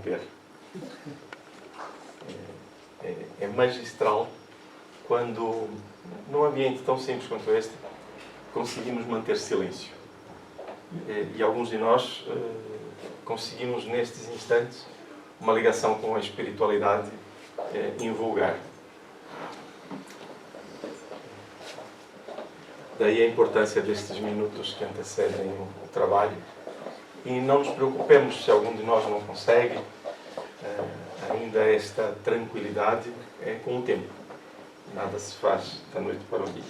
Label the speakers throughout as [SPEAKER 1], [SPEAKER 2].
[SPEAKER 1] interromper. É magistral quando, num ambiente tão simples quanto este, conseguimos manter silêncio. E alguns de nós conseguimos, nestes instantes, uma ligação com a espiritualidade invulgar. Daí a importância destes minutos que antecedem o trabalho. E não nos preocupemos se algum de nós não consegue ainda esta tranquilidade com o tempo. Nada se faz da noite para o dia.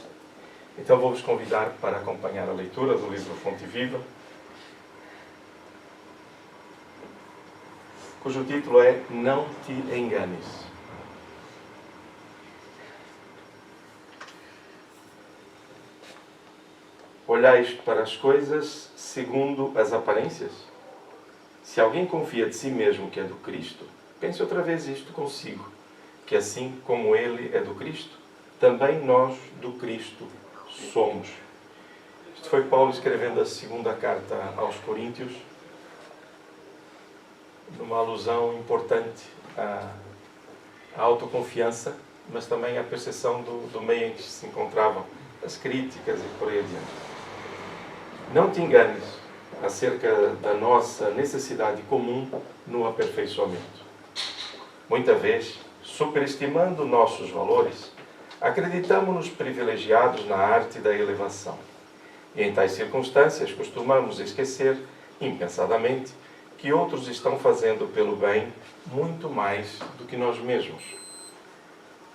[SPEAKER 1] Então vou-vos convidar para acompanhar a leitura do livro Fonte Viva, cujo título é Não te enganes. Olhais para as coisas segundo as aparências? Se alguém confia de si mesmo que é do Cristo, pense outra vez isto consigo, que assim como ele é do Cristo, também nós do Cristo somos. Isto foi Paulo escrevendo a segunda carta aos Coríntios, numa alusão importante à autoconfiança, mas também à percepção do meio em que se encontravam, as críticas e por aí adiante. Não te enganes acerca da nossa necessidade comum no aperfeiçoamento. Muita vez, superestimando nossos valores, acreditamos-nos privilegiados na arte da elevação. E em tais circunstâncias costumamos esquecer, impensadamente, que outros estão fazendo pelo bem muito mais do que nós mesmos.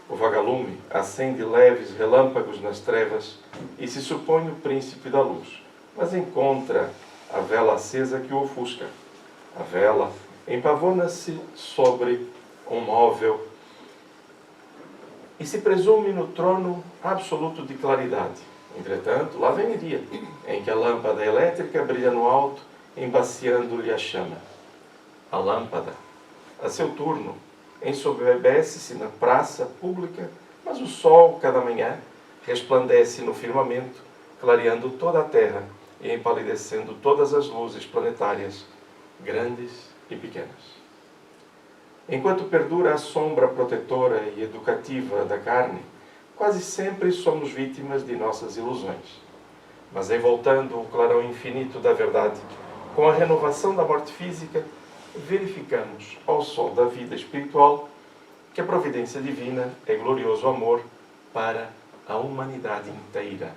[SPEAKER 1] O vagalume acende leves relâmpagos nas trevas e se supõe o príncipe da luz, mas encontra a vela acesa que o ofusca. A vela empavona-se sobre um móvel e se presume no trono absoluto de claridade. Entretanto, lá vem o dia em que a lâmpada elétrica brilha no alto, embaciando-lhe a chama. A lâmpada, a seu turno, ensoberbece-se na praça pública, mas o sol, cada manhã, resplandece no firmamento, clareando toda a terra e empalidecendo todas as luzes planetárias, grandes e pequenas. Enquanto perdura a sombra protetora e educativa da carne, quase sempre somos vítimas de nossas ilusões. Mas envoltando o clarão infinito da verdade, com a renovação da morte física, verificamos, ao sol da vida espiritual, que a providência divina é glorioso amor para a humanidade inteira.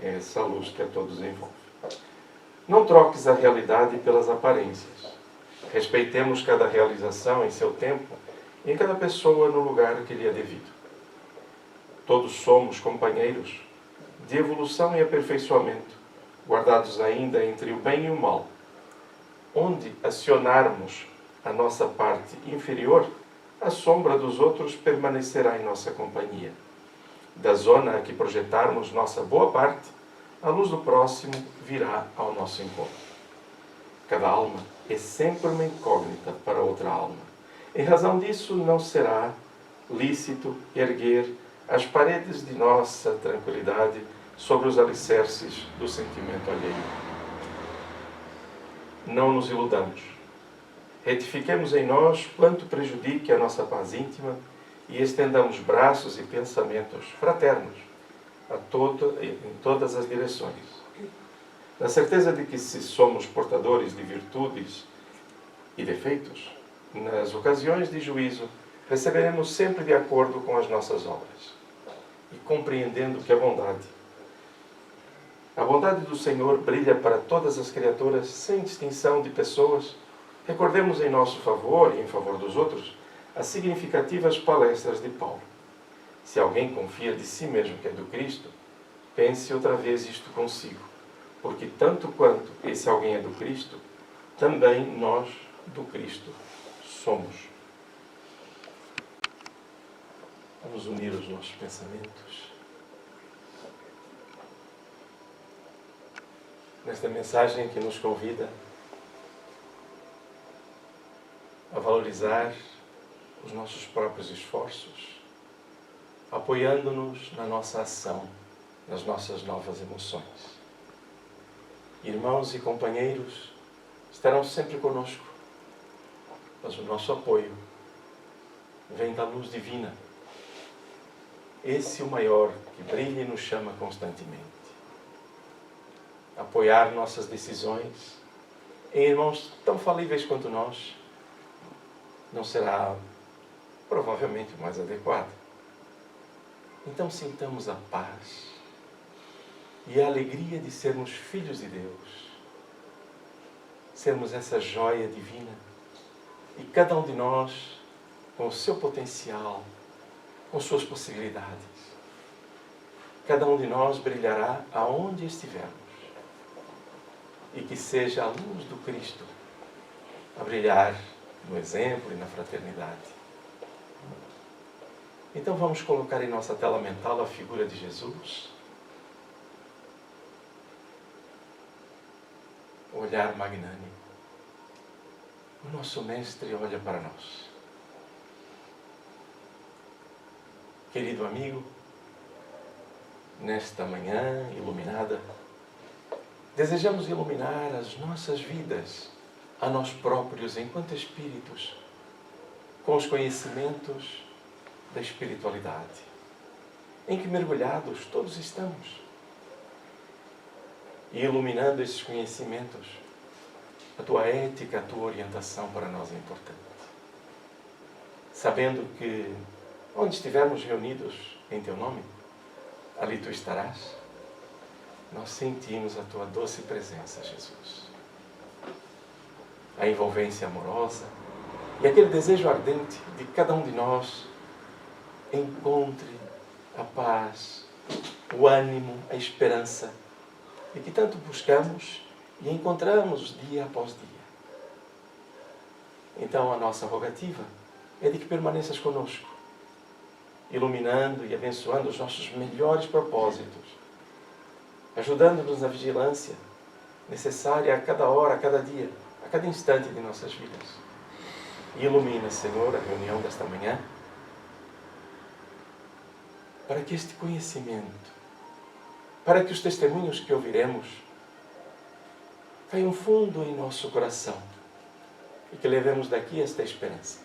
[SPEAKER 1] É essa luz que a todos envolve. Não troques a realidade pelas aparências. Respeitemos cada realização em seu tempo e em cada pessoa no lugar que lhe é devido. Todos somos companheiros de evolução e aperfeiçoamento, guardados ainda entre o bem e o mal. Onde acionarmos a nossa parte inferior, a sombra dos outros permanecerá em nossa companhia. Da zona a que projetarmos nossa boa parte, a luz do próximo virá ao nosso encontro. Cada alma é sempre uma incógnita para outra alma. Em razão disso, não será lícito erguer as paredes de nossa tranquilidade sobre os alicerces do sentimento alheio. Não nos iludamos. Retifiquemos em nós quanto prejudique a nossa paz íntima e estendamos braços e pensamentos fraternos em todas as direções. Na certeza de que, se somos portadores de virtudes e defeitos, nas ocasiões de juízo, receberemos sempre de acordo com as nossas obras. E compreendendo que a bondade do Senhor brilha para todas as criaturas, sem distinção de pessoas, recordemos em nosso favor e em favor dos outros as significativas palestras de Paulo. Se alguém confia de si mesmo que é do Cristo, pense outra vez isto consigo, porque tanto quanto esse alguém é do Cristo, também nós do Cristo somos. Vamos unir os nossos pensamentos nesta mensagem que nos convida a valorizar os nossos próprios esforços, apoiando-nos na nossa ação, nas nossas novas emoções. Irmãos e companheiros estarão sempre conosco, mas o nosso apoio vem da luz divina. Esse é o maior que brilha e nos chama constantemente. Apoiar nossas decisões em irmãos tão falíveis quanto nós não será provavelmente o mais adequado. Então sintamos a paz e a alegria de sermos filhos de Deus, sermos essa joia divina, e cada um de nós com o seu potencial, com suas possibilidades. Cada um de nós brilhará aonde estivermos, e que seja a luz do Cristo a brilhar no exemplo e na fraternidade. Então vamos colocar em nossa tela mental a figura de Jesus. O olhar magnânimo. O nosso Mestre olha para nós. Querido amigo, nesta manhã iluminada, desejamos iluminar as nossas vidas, a nós próprios enquanto espíritos, com os conhecimentos da espiritualidade, em que mergulhados todos estamos. E iluminando esses conhecimentos, a tua ética, a tua orientação para nós é importante. Sabendo que onde estivermos reunidos em teu nome, ali tu estarás. Nós sentimos a tua doce presença, Jesus. A envolvência amorosa e aquele desejo ardente de cada um de nós encontre a paz, o ânimo, a esperança e que tanto buscamos e encontramos dia após dia. Então a nossa rogativa é de que permaneças conosco, iluminando e abençoando os nossos melhores propósitos, ajudando-nos na vigilância necessária a cada hora, a cada dia, a cada instante de nossas vidas. E ilumina, Senhor, a reunião desta manhã, para que este conhecimento, para que os testemunhos que ouviremos caiam fundo em nosso coração e que levemos daqui esta esperança.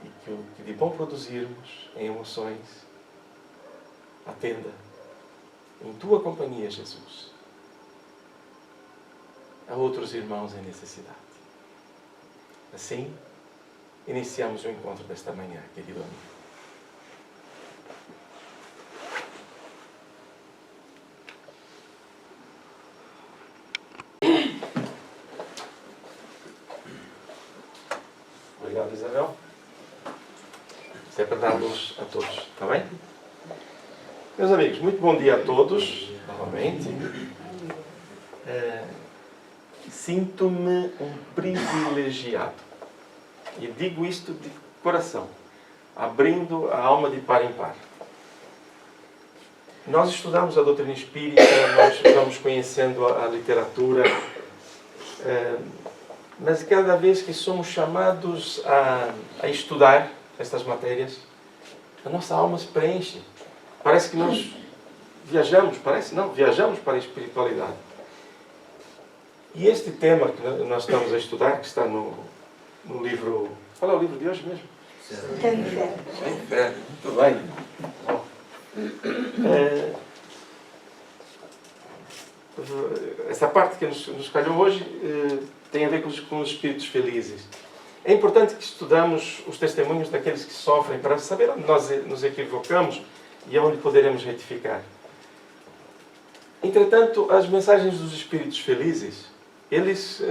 [SPEAKER 1] E que o que de bom produzirmos em emoções atenda em tua companhia, Jesus, a outros irmãos em necessidade. Assim, iniciamos o encontro desta manhã, querido amigo. Obrigado, Isabel. Isso é para dar luz a todos, está bem? Meus amigos, muito bom dia a todos, novamente. Sinto-me um privilegiado. E digo isto de coração, abrindo a alma de par em par. Nós estudamos a doutrina espírita, nós vamos conhecendo a literatura, mas cada vez que somos chamados a estudar estas matérias, a nossa alma se preenche. Parece que nós viajamos, viajamos para a espiritualidade. E este tema que nós estamos a estudar, que está no livro... Qual é o livro de hoje mesmo?
[SPEAKER 2] Sem Fé.
[SPEAKER 1] Sem Fé. Muito bem. Essa parte que nos calhou hoje tem a ver com os espíritos felizes. É importante que estudamos os testemunhos daqueles que sofrem para saber onde nós nos equivocamos e aonde poderemos retificar. Entretanto, as mensagens dos espíritos felizes, eles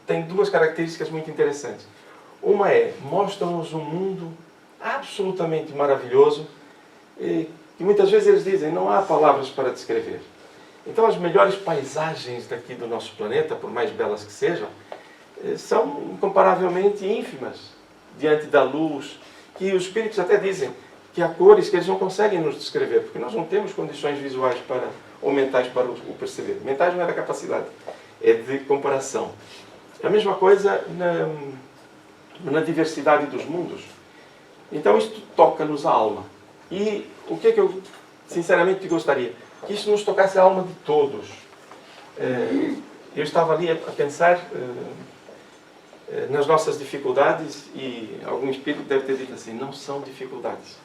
[SPEAKER 1] têm duas características muito interessantes. Uma mostram-nos um mundo absolutamente maravilhoso, que muitas vezes eles dizem, não há palavras para descrever. Então as melhores paisagens daqui do nosso planeta, por mais belas que sejam, são incomparavelmente ínfimas diante da luz, que os espíritos até dizem que há cores que eles não conseguem nos descrever, porque nós não temos condições visuais ou mentais para o perceber. Mentais não é da capacidade, é de comparação. É a mesma coisa na diversidade dos mundos. Então isto toca-nos a alma. E o que é que eu sinceramente gostaria? Que isto nos tocasse a alma de todos. Eu estava ali a pensar nas nossas dificuldades, e algum espírito deve ter dito assim, não são dificuldades,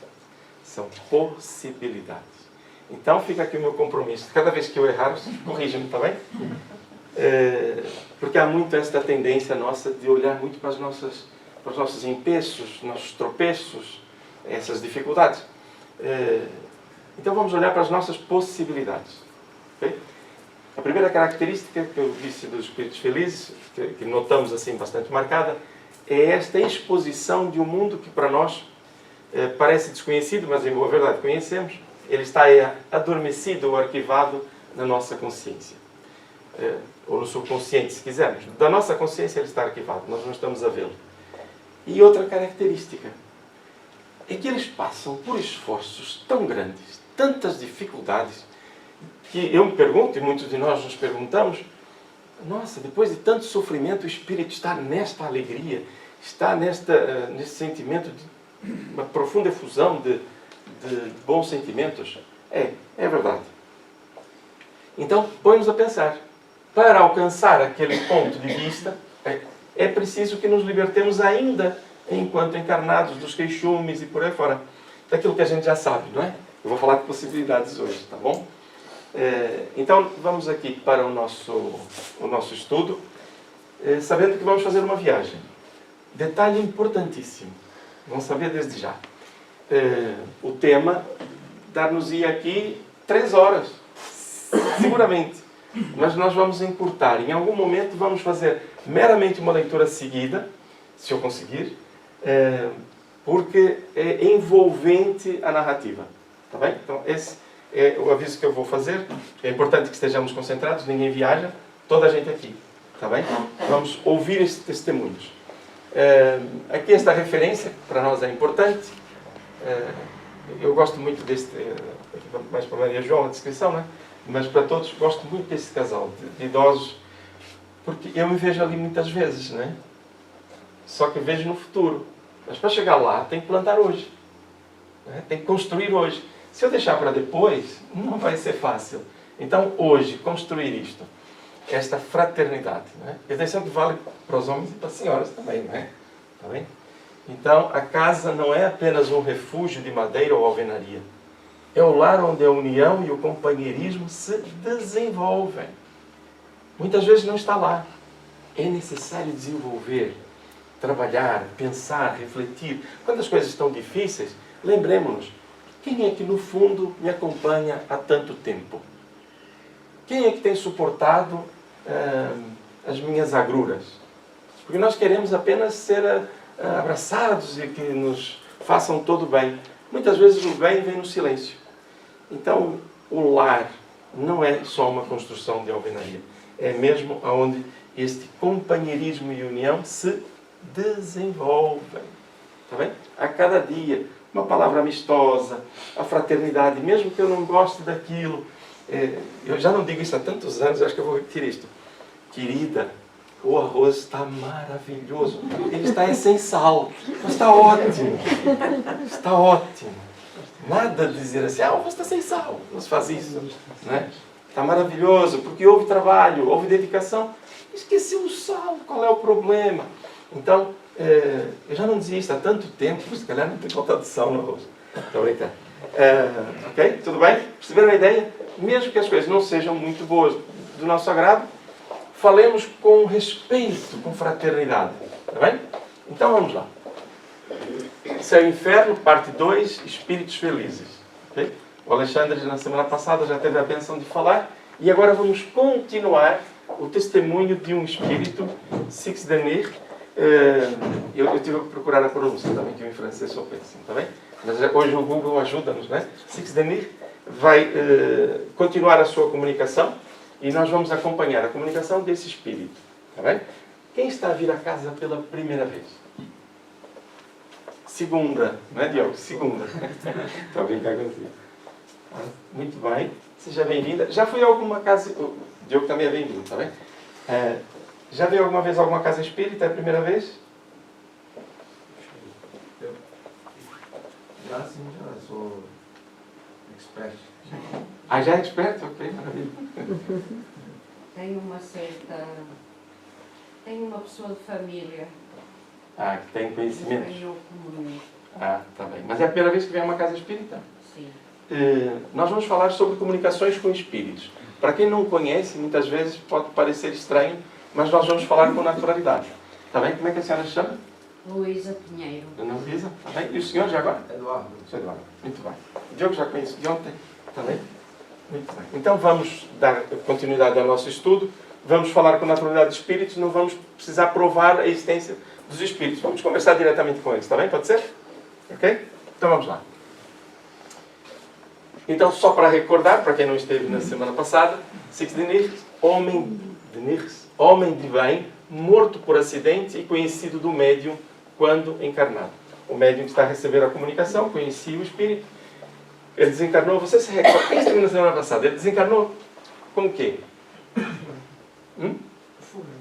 [SPEAKER 1] são possibilidades. Então fica aqui o meu compromisso. Cada vez que eu errar, corrija-me, está bem? Porque há muito esta tendência nossa de olhar muito para os nossos empeços, nossos tropeços, essas dificuldades. Então vamos olhar para as nossas possibilidades. Okay? A primeira característica que eu disse dos espíritos felizes, que notamos assim bastante marcada, é esta exposição de um mundo que para nós parece desconhecido, mas em boa verdade conhecemos. Ele está adormecido ou arquivado na nossa consciência. Ou no subconsciente, se quisermos. Da nossa consciência ele está arquivado, nós não estamos a vê-lo. E outra característica é que eles passam por esforços tão grandes, tantas dificuldades, que eu me pergunto, e muitos de nós nos perguntamos, nossa, depois de tanto sofrimento, o espírito está nesta alegria, está nesse sentimento de uma profunda efusão de bons sentimentos. É verdade. Então, põe-nos a pensar. Para alcançar aquele ponto de vista, é preciso que nos libertemos ainda, enquanto encarnados, dos queixumes e por aí fora. Daquilo que a gente já sabe, não é? Eu vou falar de possibilidades hoje, tá bom? Então, vamos aqui para o nosso estudo, sabendo que vamos fazer uma viagem. Detalhe importantíssimo. Vamos saber desde já. O tema dar-nos-ia aqui 3 horas, seguramente. Mas nós vamos encurtar. Em algum momento vamos fazer meramente uma leitura seguida, se eu conseguir, porque é envolvente a narrativa. Tá bem? Então, esse é o aviso que eu vou fazer. É importante que estejamos concentrados, ninguém viaja, toda a gente aqui. Tá bem? Vamos ouvir esses testemunhos. Aqui esta referência, para nós é importante. Eu gosto muito deste, mais para Maria João, a descrição, né? Mas para todos, gosto muito desse casal de idosos, porque eu me vejo ali muitas vezes, né? Só que vejo no futuro. Mas para chegar lá, tem que plantar hoje. Né? Tem que construir hoje. Se eu deixar para depois, não vai ser fácil. Então, hoje, construir isto. Esta fraternidade. Né? E atenção que vale para os homens e para as senhoras também, não é? Tá bem? Então, a casa não é apenas um refúgio de madeira ou alvenaria. É o lar onde a união e o companheirismo se desenvolvem. Muitas vezes não está lá. É necessário desenvolver, trabalhar, pensar, refletir. Quando as coisas estão difíceis, lembremos-nos. Quem é que no fundo me acompanha há tanto tempo? Quem é que tem suportado as minhas agruras? Porque nós queremos apenas ser abraçados e que nos façam todo bem. Muitas vezes o bem vem no silêncio. Então, o lar não é só uma construção de alvenaria. É mesmo onde este companheirismo e união se desenvolvem. Está bem? A cada dia, uma palavra amistosa, a fraternidade, mesmo que eu não goste daquilo. Eu já não digo isso há tantos anos, acho que eu vou repetir isto. Querida, o arroz está maravilhoso. Ele está sem sal. Mas está ótimo. Está ótimo. Nada de dizer assim, o arroz está sem sal. Não se faz isso. Né? Está maravilhoso, porque houve trabalho, houve dedicação. Esqueceu o sal. Qual é o problema? Então, eu já não dizia isso há tanto tempo, se calhar não tem faltado de sal no arroz. Estou brincando. Ok? Tudo bem? Perceberam a ideia? Mesmo que as coisas não sejam muito boas do nosso agrado, falemos com respeito, com fraternidade. Está bem? Então vamos lá. Céu e Inferno, parte 2, Espíritos Felizes. Okay? O Alexandre, na semana passada, já teve a bênção de falar. E agora vamos continuar o testemunho de um espírito, Six Denir. Eu tive que procurar a pronúncia também, que em francês sou péssimo. Está bem? Mas hoje o Google ajuda-nos, não é? Six Denir vai continuar a sua comunicação. E nós vamos acompanhar a comunicação desse espírito. Está bem? Quem está a vir a casa pela primeira vez? Segunda. Não é, Diogo? Segunda. Estou a brincar contigo. Muito bem. Seja bem-vinda. Já foi a alguma casa... O Diogo também é bem-vindo, está bem? Já veio alguma vez a alguma casa espírita? É a primeira vez?
[SPEAKER 2] Já sim, já sou expert.
[SPEAKER 1] Já é expert? Ok, maravilha.
[SPEAKER 3] Tem uma certa... Tem uma pessoa de família.
[SPEAKER 1] Ah, que tem conhecimentos.
[SPEAKER 3] Eu comunico.
[SPEAKER 1] Ah, está bem. Mas é a primeira vez que vem a uma casa espírita?
[SPEAKER 3] Sim.
[SPEAKER 1] Nós vamos falar sobre comunicações com espíritos. Para quem não conhece, muitas vezes pode parecer estranho, mas nós vamos falar com naturalidade. Está bem? Como é que a senhora se chama?
[SPEAKER 3] Luísa Pinheiro.
[SPEAKER 1] Dona Luísa? Está bem? E o senhor já agora?
[SPEAKER 2] Eduardo.
[SPEAKER 1] Sr. Eduardo. Muito bem. O Diogo já conheço de ontem. Está bem? Muito bem. Então vamos dar continuidade ao nosso estudo. Vamos falar com naturalidade de espíritos. Não vamos precisar provar a existência dos espíritos. Vamos conversar diretamente com eles. Está bem? Pode ser? Ok? Então vamos lá. Então, só para recordar, para quem não esteve na semana passada, Six de Nires, homem de bem, morto por acidente e conhecido do médium quando encarnado. O médium que está a receber a comunicação conhecia o espírito. Ele desencarnou, você se recorda, quem esteve na semana passada? Ele desencarnou com o quê?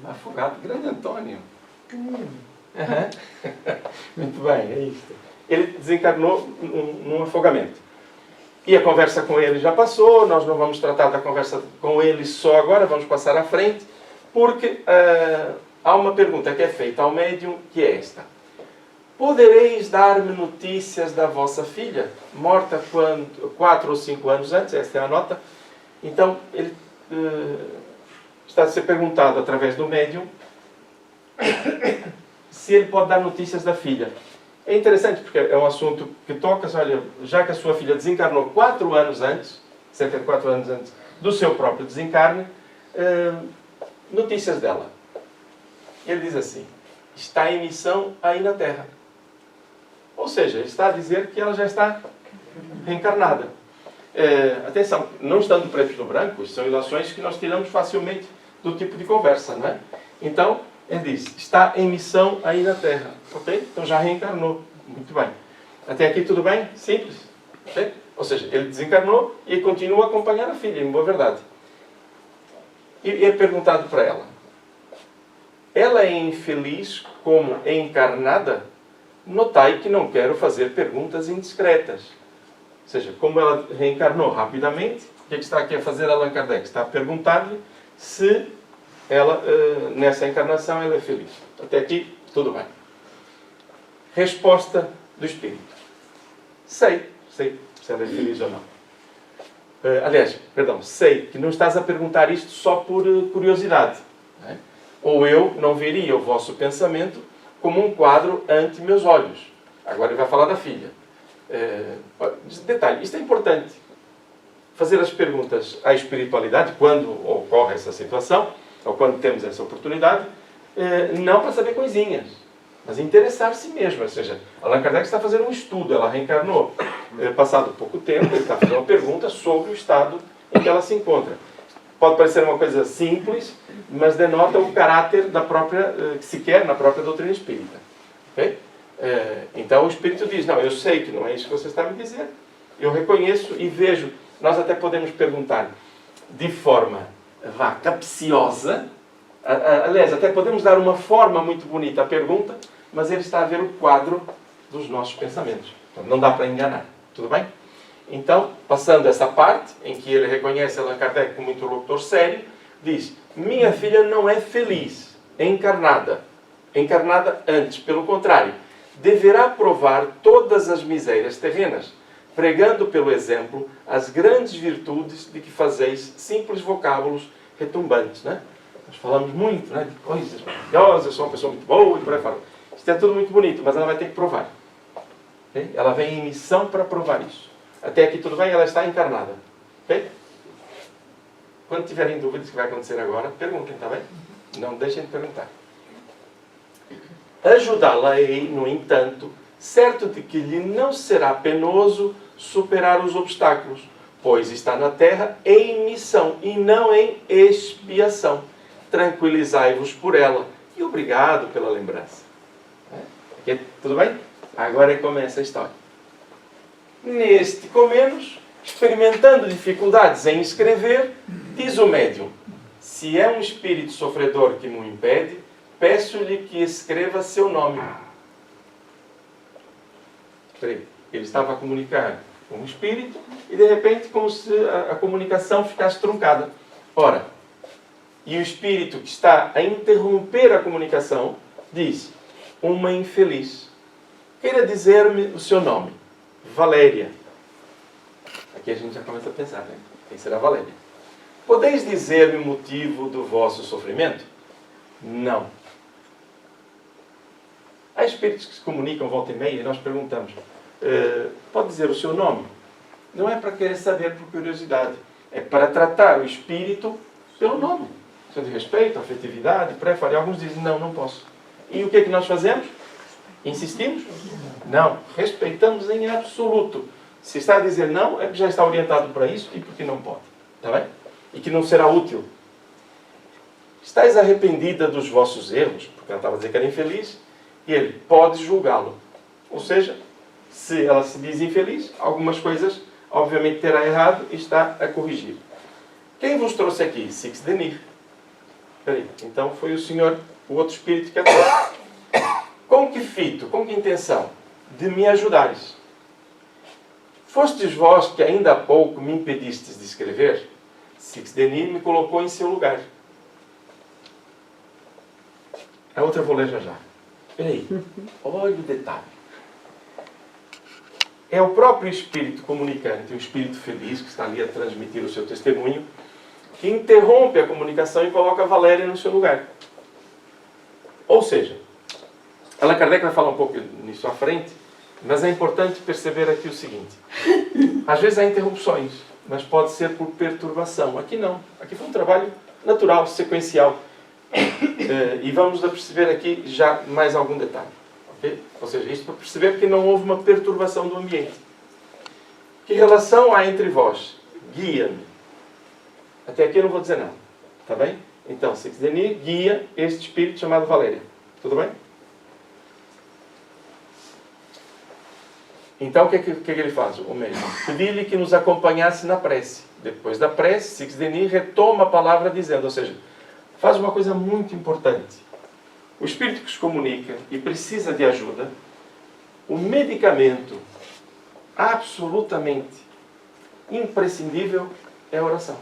[SPEAKER 1] Afogado. Grande Antônio. Muito bem, é isso. Ele desencarnou num afogamento. E a conversa com ele já passou, nós não vamos tratar da conversa com ele só agora, vamos passar à frente, porque há uma pergunta que é feita ao médium, que é esta. Podereis dar-me notícias da vossa filha, morta 4 ou 5 anos antes? Esta é a nota. Então, ele está a ser perguntado através do médium se ele pode dar notícias da filha. É interessante porque é um assunto que toca, olha, já que a sua filha desencarnou 4 anos antes, cerca de 4 anos antes do seu próprio desencarne, notícias dela. Ele diz assim, está em missão aí na Terra. Ou seja, ele está a dizer que ela já está reencarnada. Atenção, não estando preto no branco, são ilações que nós tiramos facilmente do tipo de conversa, não é? Então, ele diz, está em missão aí na Terra. Ok? Então já reencarnou. Muito bem. Até aqui tudo bem? Simples. Okay? Ou seja, ele desencarnou e continua a acompanhar a filha, em boa verdade. E é perguntado para ela. Ela é infeliz como encarnada? Notai que não quero fazer perguntas indiscretas. Ou seja, como ela reencarnou rapidamente, o que está aqui a fazer Allan Kardec? Está a perguntar-lhe se ela, nessa encarnação, ela é feliz. Até aqui, tudo bem. Resposta do Espírito. Sei se ela é feliz ou não. Sei que não estás a perguntar isto só por curiosidade. Não é? Ou eu não veria o vosso pensamento como um quadro ante meus olhos. Agora ele vai falar da filha. Detalhe, isto é importante. Fazer as perguntas à espiritualidade, quando ocorre essa situação, ou quando temos essa oportunidade, não para saber coisinhas, mas interessar-se mesmo. Ou seja, Allan Kardec está fazendo um estudo, ela reencarnou. Passado pouco tempo, ele está fazendo uma pergunta sobre o estado em que ela se encontra. Pode parecer uma coisa simples, mas denota o caráter da própria, que se quer na própria doutrina espírita. Okay? Então o Espírito diz, não, eu sei que não é isso que você está me dizendo, eu reconheço e vejo. Nós até podemos perguntar de forma capciosa, aliás, até podemos dar uma forma muito bonita à pergunta, mas ele está a ver o quadro dos nossos pensamentos. Então, não dá para enganar. Tudo bem? Então, passando essa parte, em que ele reconhece Allan Kardec como interlocutor sério, diz, minha filha não é feliz, encarnada antes, pelo contrário, deverá provar todas as misérias terrenas, pregando pelo exemplo as grandes virtudes de que fazeis simples vocábulos retumbantes. Né? Nós falamos muito, né, de coisas maravilhosas, eu sou uma pessoa muito boa, e por aí fora. Isso é tudo muito bonito, mas ela vai ter que provar. Okay? Ela vem em missão para provar isso. Até aqui tudo bem, ela está encarnada. Okay? Quando tiverem dúvidas do que vai acontecer agora, perguntem, está bem? Não deixem de perguntar. Ajudá-la-ei, no entanto, certo de que lhe não será penoso superar os obstáculos, pois está na terra em missão e não em expiação. Tranquilizai-vos por ela e obrigado pela lembrança. Aqui, tudo bem? Agora começa a história. Neste comenos, experimentando dificuldades em escrever, diz o médium, se é um espírito sofredor que me impede, peço-lhe que escreva seu nome. Ele estava a comunicar com o espírito e de repente como se a comunicação ficasse truncada. Ora, E o espírito que está a interromper a comunicação diz: uma infeliz. Queira dizer-me o seu nome. Valéria. Aqui a gente já começa a pensar, né? Quem será Valéria? Podeis dizer-me o motivo do vosso sofrimento? Não. Há espíritos que se comunicam volta e meia e nós perguntamos: pode dizer o seu nome? Não é para querer saber por curiosidade. É para tratar o espírito pelo nome. Questão de respeito, afetividade, pré-fale. Alguns dizem: não, não posso. E o que é que nós fazemos? Insistimos? Não. Respeitamos em absoluto. Se está a dizer não, é porque já está orientado para isso e porque não pode. Está bem? E que não será útil. Estais arrependida dos vossos erros? Porque ela estava a dizer que era infeliz. E ele pode julgá-lo. Ou seja, se ela se diz infeliz, algumas coisas, obviamente, terá errado e está a corrigir. Quem vos trouxe aqui? Six Denis. Espera aí. Então foi o senhor, o outro espírito que a trouxe. Com que fito, com que intenção? De me ajudares. Fostes vós que ainda há pouco me impedistes de escrever? Six Denis me colocou em seu lugar. A outra eu vou ler já já. Espera aí. Olha o detalhe. É o próprio espírito comunicante, o espírito feliz, que está ali a transmitir o seu testemunho, que interrompe a comunicação e coloca a Valéria no seu lugar. Ou seja, Allan Kardec vai falar um pouco nisso à frente, mas é importante perceber aqui o seguinte. Às vezes há interrupções, mas pode ser por perturbação. Aqui não. Aqui foi um trabalho natural, sequencial. E vamos perceber aqui já mais algum detalhe. Okay? Ou seja, isto para perceber que não houve uma perturbação do ambiente. Que relação há entre vós? Guia-me. Até aqui eu não vou dizer nada. Está bem? Então, Six Denis guia este espírito chamado Valéria. Tudo bem? Então, o que é que ele faz? O mesmo. Pedi-lhe que nos acompanhasse na prece. Depois da prece, Six Denis retoma a palavra dizendo, ou seja, faz uma coisa muito importante. O espírito que se comunica e precisa de ajuda, o medicamento absolutamente imprescindível é a oração.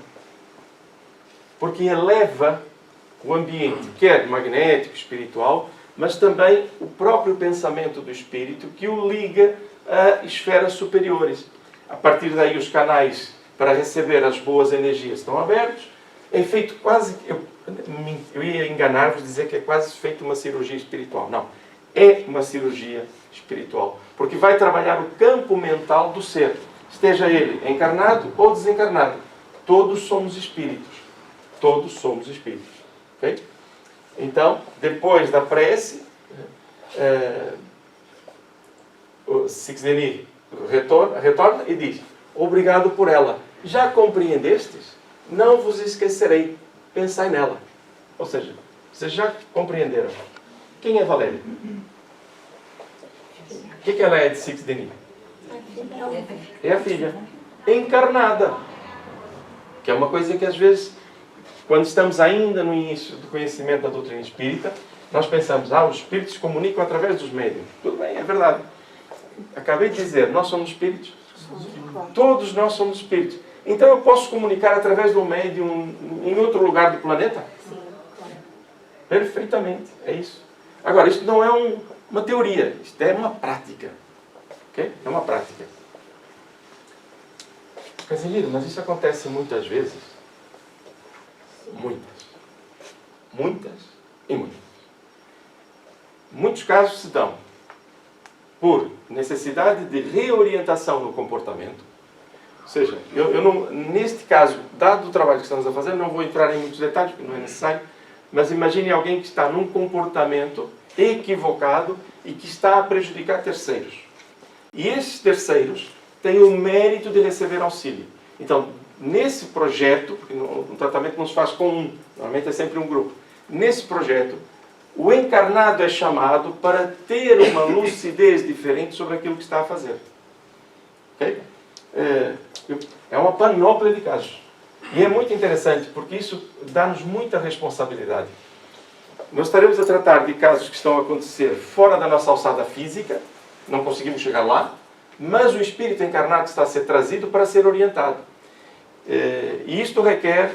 [SPEAKER 1] Porque eleva o ambiente, quer magnético, espiritual, mas também o próprio pensamento do espírito que o liga a esferas superiores. A partir daí os canais para receber as boas energias estão abertos. É feito quase... Eu ia enganar-vos dizer que é quase feito uma cirurgia espiritual. Não. É uma cirurgia espiritual. Porque vai trabalhar o campo mental do ser. Esteja ele encarnado ou desencarnado. Todos somos espíritos. Todos somos espíritos. Okay? Então, depois da prece, o Six Denis retorna e diz: obrigado por ela. Já compreendestes? Não vos esquecerei. Pensai nela. Ou seja, vocês já compreenderam. Quem é Valéria? O que ela é de Six Denis? É a filha. Encarnada. Que é uma coisa que às vezes, quando estamos ainda no início do conhecimento da doutrina espírita, nós pensamos: os espíritos se comunicam através dos médiuns. Tudo bem, é verdade. Acabei de dizer, nós somos espíritos. Todos nós somos espíritos. Então eu posso comunicar através do médium em outro lugar do planeta?
[SPEAKER 4] Sim, claro.
[SPEAKER 1] Perfeitamente, é isso. Agora, isso não é uma teoria, isto é uma prática. Okay? É uma prática. Casimiro, mas isso acontece muitas vezes? Muitas. Muitas e muitas. Muitos casos se dão por necessidade de reorientação no comportamento. Ou seja, eu não, neste caso, dado o trabalho que estamos a fazer, não vou entrar em muitos detalhes, porque não é necessário, mas imagine alguém que está num comportamento equivocado e que está a prejudicar terceiros. E esses terceiros têm o mérito de receber auxílio. Então, nesse projeto, porque o tratamento não se faz com um, normalmente é sempre um grupo. Nesse projeto, o encarnado é chamado para ter uma lucidez diferente sobre aquilo que está a fazer. Ok? É uma panóplia de casos. E é muito interessante, porque isso dá-nos muita responsabilidade. Nós estaremos a tratar de casos que estão a acontecer fora da nossa alçada física, não conseguimos chegar lá, mas o espírito encarnado está a ser trazido para ser orientado. E isto requer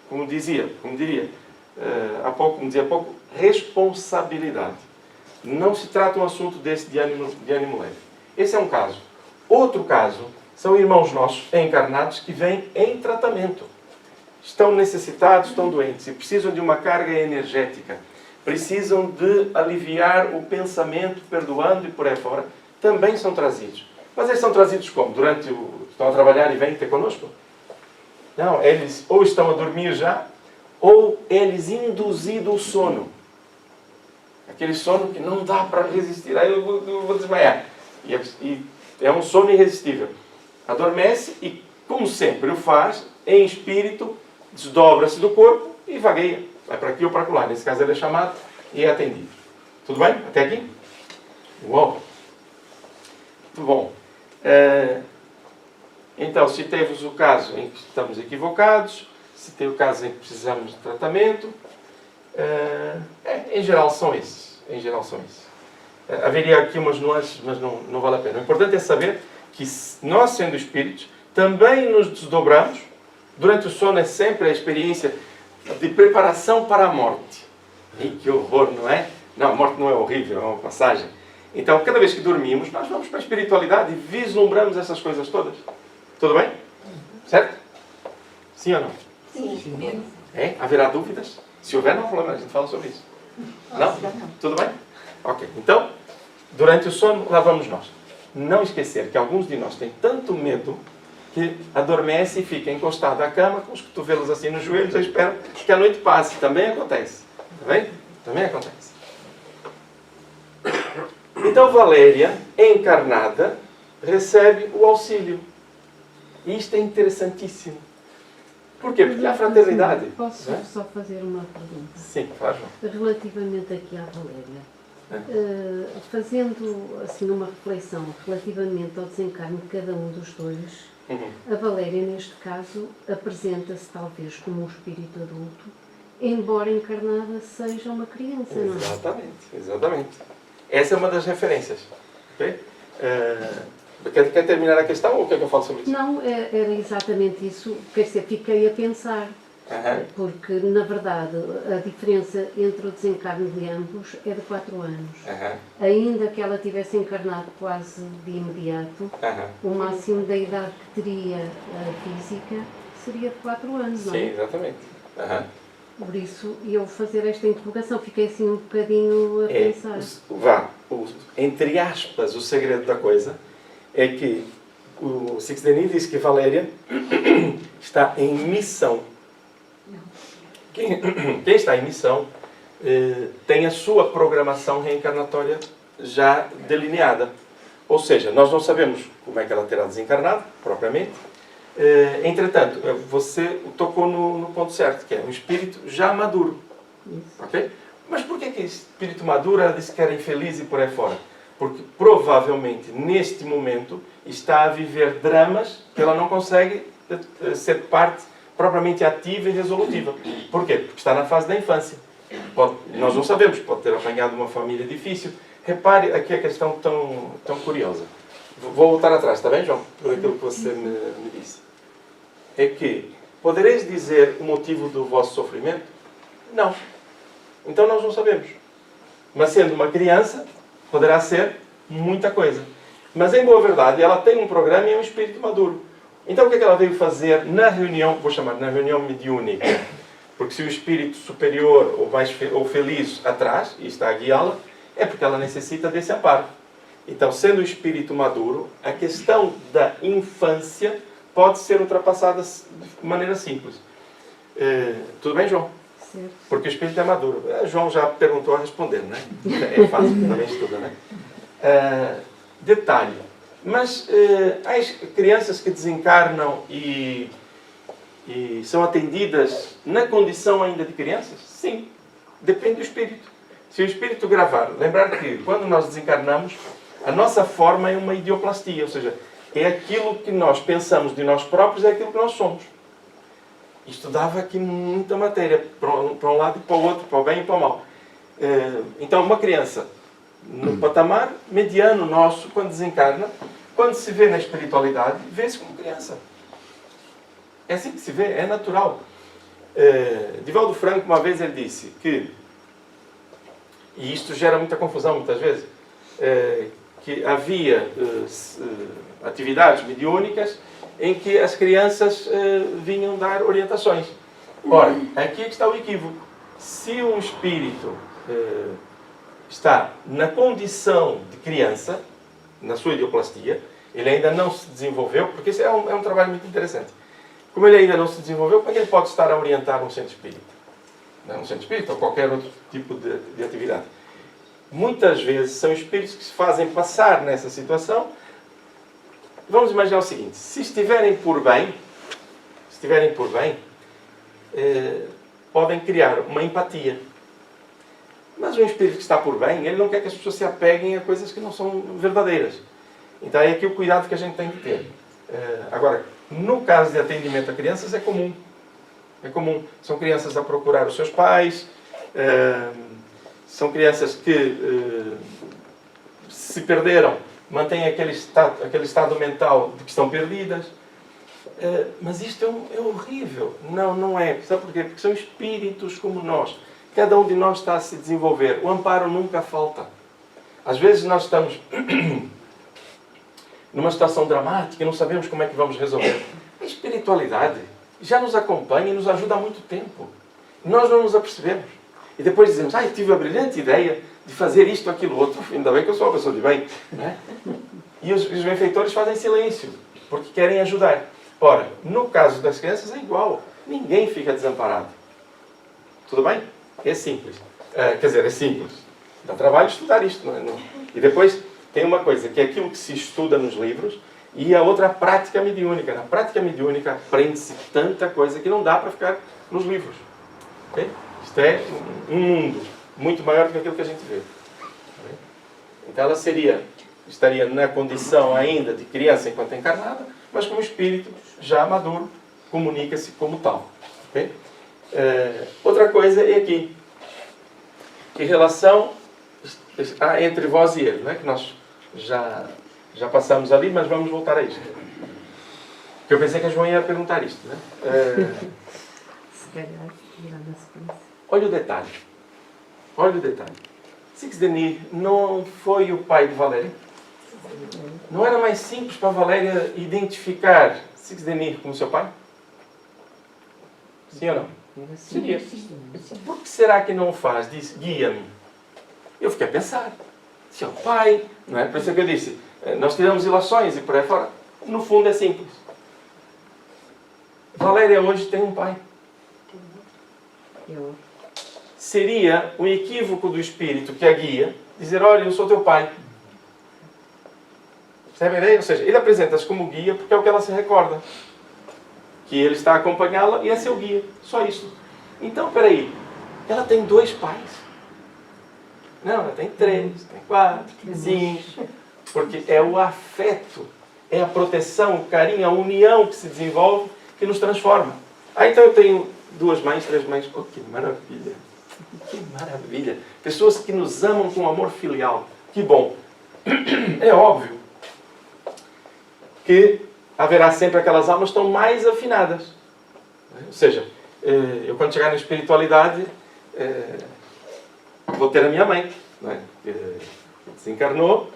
[SPEAKER 1] como diria há pouco, responsabilidade. Não se trata um assunto desse de ânimo leve. Esse é um caso. Outro caso são irmãos nossos encarnados que vêm em tratamento. Estão necessitados, estão doentes e precisam de uma carga energética. Precisam de aliviar o pensamento, perdoando e por aí fora. Também são trazidos. Mas eles são trazidos como? Estão a trabalhar e vêm ter connosco? Não, eles ou estão a dormir já, ou eles induzido o sono. Aquele sono que não dá para resistir. Aí eu vou desmaiar. E é um sono irresistível. Adormece e, como sempre o faz, em espírito, desdobra-se do corpo e vagueia. Vai para aqui ou para lá. Nesse caso ele é chamado e é atendido. Tudo bem? Até aqui? Uau! Muito bom. Então, citei-vos o caso em que estamos equivocados, citei o caso em que precisamos de tratamento. Em geral são esses. Haveria aqui umas nuances, mas não vale a pena. O importante é saber que nós, sendo espíritos, também nos desdobramos. Durante o sono é sempre a experiência de preparação para a morte. E que horror, não é? Não, a morte não é horrível, é uma passagem. Então, cada vez que dormimos, nós vamos para a espiritualidade e vislumbramos essas coisas todas. Tudo bem? Certo? Sim ou não?
[SPEAKER 3] Sim.
[SPEAKER 1] Haverá dúvidas? Se houver, não há problema, a gente fala sobre isso. Não? Tudo bem? Ok. Então, durante o sono, lá vamos nós. Não esquecer que alguns de nós têm tanto medo que adormece e fica encostado à cama com os cotovelos assim nos joelhos e espera que a noite passe. Também acontece. Está bem? Também acontece. Então, Valéria, encarnada, recebe o auxílio. E isto é interessantíssimo. Por quê? Porque há fraternidade.
[SPEAKER 4] Posso só fazer uma pergunta?
[SPEAKER 1] Sim, faz.
[SPEAKER 4] Relativamente aqui à Valéria. Fazendo assim uma reflexão relativamente ao desencarne de cada um dos dois, a Valéria, neste caso, apresenta-se talvez como um espírito adulto, embora encarnada seja uma criança, não é?
[SPEAKER 1] Exatamente. Essa é uma das referências. Okay? Quer terminar a questão ou quer que eu fale sobre isso?
[SPEAKER 4] Não, era exatamente isso. Quer dizer, fiquei a pensar. Porque, na verdade, a diferença entre o desencarne de ambos é de 4 anos. Ainda que ela tivesse encarnado quase de imediato, o máximo da idade que teria física seria de 4 anos, não é?
[SPEAKER 1] Sim, exatamente.
[SPEAKER 4] Por isso, eu fazer esta interrogação, fiquei assim um bocadinho a pensar.
[SPEAKER 1] Entre aspas, o segredo da coisa é que o Six Denis diz que Valéria está em missão. Quem está em missão tem a sua programação reencarnatória já delineada. Ou seja, nós não sabemos como é que ela terá desencarnado, propriamente. Entretanto, você tocou no ponto certo, que é um espírito já maduro. Ok? Mas por que espírito maduro ela disse que era infeliz e por aí fora? Porque provavelmente neste momento está a viver dramas que ela não consegue ser parte propriamente ativa e resolutiva. Porquê? Porque está na fase da infância. Nós não sabemos, pode ter apanhado uma família difícil. Repare aqui a questão tão curiosa. Vou voltar atrás, está bem, João? Por aquilo que você me disse. É que, podereis dizer o motivo do vosso sofrimento? Não. Então nós não sabemos. Mas sendo uma criança, poderá ser muita coisa. Mas em boa verdade, ela tem um programa e é um espírito maduro. Então o que é que ela veio fazer na reunião, vou chamar na reunião mediúnica? Porque se o espírito superior ou feliz atrás, e está a guiá-la, é porque ela necessita desse amparo. Então, sendo o espírito maduro, a questão da infância pode ser ultrapassada de maneira simples. Tudo bem, João?
[SPEAKER 4] Certo.
[SPEAKER 1] Porque o espírito é maduro. João já perguntou a responder, né? É fácil, também estuda, né? Detalhe. Mas as crianças que desencarnam e são atendidas na condição ainda de crianças? Sim. Depende do espírito. Se o espírito gravar, lembrar que quando nós desencarnamos, a nossa forma é uma idioplastia, ou seja, é aquilo que nós pensamos de nós próprios, é aquilo que nós somos. Isto dava aqui muita matéria, para um lado e para o outro, para o bem e para o mal. Então, uma criança, no patamar mediano nosso, quando desencarna, quando se vê na espiritualidade, vê-se como criança. É assim que se vê, é natural. Divaldo Franco, uma vez, ele disse que, e isto gera muita confusão muitas vezes, que havia atividades mediúnicas em que as crianças vinham dar orientações. Ora, aqui é que está o equívoco. Se um espírito está na condição de criança, na sua idioplastia, ele ainda não se desenvolveu, porque isso é um trabalho muito interessante. Como ele ainda não se desenvolveu, como é que ele pode estar a orientar um centro espírita? Um centro espírita ou qualquer outro tipo de atividade. Muitas vezes são espíritos que se fazem passar nessa situação. Vamos imaginar o seguinte: se estiverem por bem, podem criar uma empatia. Mas um espírito que está por bem, ele não quer que as pessoas se apeguem a coisas que não são verdadeiras. Então é aqui o cuidado que a gente tem que ter. Agora, no caso de atendimento a crianças, é comum. É comum. São crianças a procurar os seus pais, são crianças que se perderam, mantêm aquele estado mental de que estão perdidas. Mas isto é horrível. Não é. Sabe porquê? Porque são espíritos como nós. Cada um de nós está a se desenvolver. O amparo nunca falta. Às vezes nós estamos numa situação dramática e não sabemos como é que vamos resolver. A espiritualidade já nos acompanha e nos ajuda há muito tempo. Nós não nos apercebemos. E depois dizemos: eu tive a brilhante ideia de fazer isto, aquilo, outro. Ainda bem que eu sou uma pessoa de bem. Né? E os benfeitores fazem silêncio, porque querem ajudar. Ora, no caso das crianças é igual. Ninguém fica desamparado. Tudo bem? É simples. Quer dizer, é simples. Dá trabalho estudar isto. Não. E depois tem uma coisa, que é aquilo que se estuda nos livros, e a outra, a prática mediúnica. Na prática mediúnica aprende-se tanta coisa que não dá para ficar nos livros. Okay? Isto é um mundo muito maior do que aquilo que a gente vê. Okay? Então ela estaria na condição ainda de criança enquanto encarnada, mas como espírito já maduro, comunica-se como tal. Okay? Outra coisa é aqui. Que relação há entre vós e ele, não é? Que nós já passamos ali, mas vamos voltar a isto. Porque eu pensei que a João ia perguntar isto, né?
[SPEAKER 4] Se calhar, na sequência.
[SPEAKER 1] Olha o detalhe. Olha o detalhe. Six-Denis não foi o pai de Valéria? Não era mais simples para Valéria identificar Six-Denis como seu pai? Sim ou não? Seria. Por que será que não faz? Diz: guia-me. Eu fiquei a pensar. Seu pai, não é? Por isso que eu disse, nós tiramos ilações e por aí fora. No fundo é simples. Valéria hoje tem um pai. Seria um equívoco do espírito que a guia dizer: olha, eu sou teu pai. Percebe a ideia? Ou seja, ele apresenta-se como guia porque é o que ela se recorda. Que ele está a acompanhá-la e é seu guia. Só isso. Então, espera aí. Ela tem 2 pais. Não, ela tem 3, tem 4, tem 5. Porque é o afeto, é a proteção, o carinho, a união que se desenvolve que nos transforma. Então eu tenho 2 mães, 3 mães. Oh, que maravilha. Que maravilha. Pessoas que nos amam com amor filial. Que bom. É óbvio que haverá sempre aquelas almas que estão mais afinadas. Ou seja, eu quando chegar na espiritualidade, vou ter a minha mãe, não é? Que desencarnou,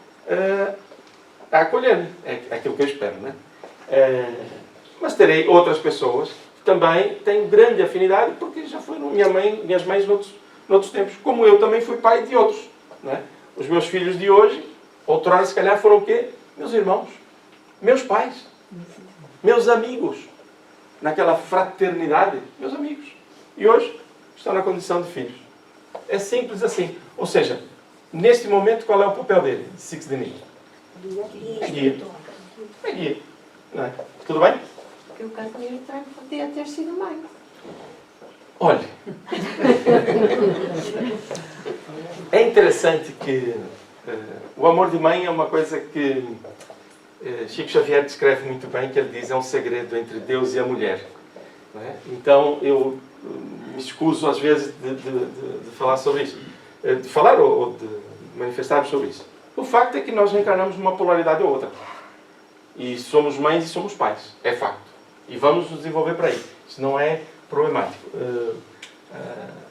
[SPEAKER 1] a acolher-me. É aquilo que eu espero, não é? Mas terei outras pessoas que também têm grande afinidade, porque já foram minhas mães noutros tempos, como eu também fui pai de outros. Não é? Os meus filhos de hoje, outrora se calhar foram o quê? Meus irmãos, meus pais. Meus amigos, naquela fraternidade, meus amigos. E hoje estão na condição de filhos. É simples assim. Ou seja, neste momento, qual é o papel dele? Six-Denis? É guia. É guia. Não é? Tudo bem?
[SPEAKER 5] Porque o Casimiro também podia ter sido mãe.
[SPEAKER 1] Olha, é interessante que o amor de mãe é uma coisa que Chico Xavier descreve muito bem, que ele diz: é um segredo entre Deus e a mulher. Não é? Então eu me escuso às vezes de falar sobre isso, de falar ou de manifestar sobre isso. O facto é que nós reencarnamos numa polaridade ou outra, e somos mães e somos pais, é facto, e vamos nos desenvolver para aí. Isso não é problemático.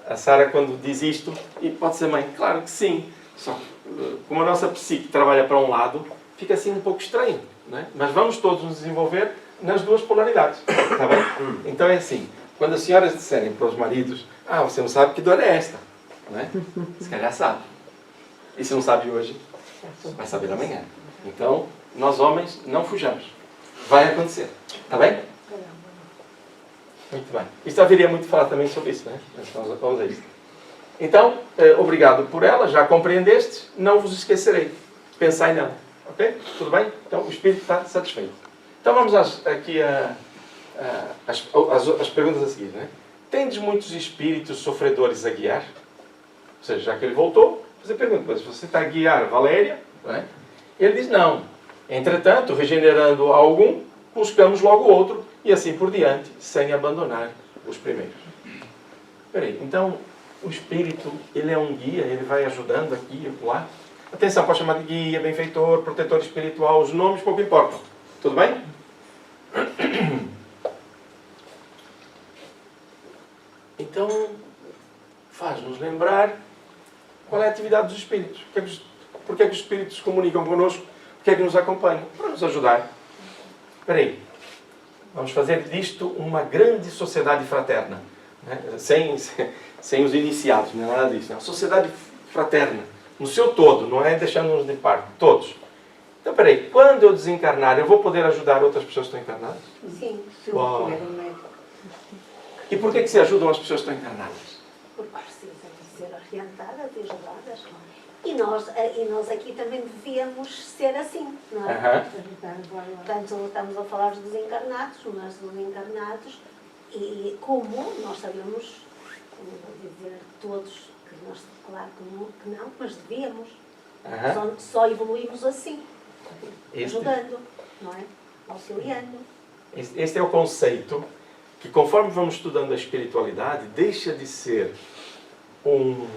[SPEAKER 1] A Sara, quando diz isto, e pode ser mãe, claro que sim, só que, como a nossa psique trabalha para um lado, fica assim um pouco estranho, não é? Mas vamos todos nos desenvolver nas duas polaridades, está bem? Então é assim, quando as senhoras disserem para os maridos, você não sabe que dor é esta, não é? Se calhar sabe. E se não sabe hoje, vai saber amanhã. Então, nós homens não fujamos. Vai acontecer, está bem? Muito bem. Isto haveria muito falar também sobre isso, não é? Mas vamos a isso. Então, obrigado por ela, já compreendeste, não vos esquecerei. Pensai nela, ok? Tudo bem? Então, o espírito está satisfeito. Então, vamos aqui às perguntas a seguir, não é? Tendes muitos espíritos sofredores a guiar? Ou seja, já que ele voltou, você pergunta, mas você está a guiar Valéria? Não é? Ele diz, não. Entretanto, regenerando algum, buscamos logo outro, e assim por diante, sem abandonar os primeiros. Espera aí, então, o espírito, ele é um guia, ele vai ajudando aqui e lá. Atenção, pode chamar de guia, benfeitor, protetor espiritual, os nomes pouco importam. Tudo bem? Então, faz-nos lembrar qual é a atividade dos espíritos. Por que é que os espíritos se comunicam connosco? Por que é que nos acompanham? Para nos ajudar. Espera aí. Vamos fazer disto uma grande sociedade fraterna. Né? Sem os iniciados, não é nada disso. É uma sociedade fraterna. No seu todo, não é deixando-nos de parte. Todos. Então, espera aí. Quando eu desencarnar, eu vou poder ajudar outras pessoas que estão encarnadas?
[SPEAKER 5] Sim, se
[SPEAKER 1] Uau.
[SPEAKER 5] puder, o médico.
[SPEAKER 1] E por que se ajudam as pessoas que estão encarnadas?
[SPEAKER 5] Porque precisam de ser orientadas e ajudadas. E nós aqui também devíamos ser assim, não é? Portanto, estamos a falar dos desencarnados, mas dos encarnados, e como nós sabemos, como vou dizer todos, que nós, claro que não, mas devíamos. Só evoluímos assim, ajudando, não é? Auxiliando.
[SPEAKER 1] Este é o conceito que, conforme vamos estudando a espiritualidade, deixa de ser um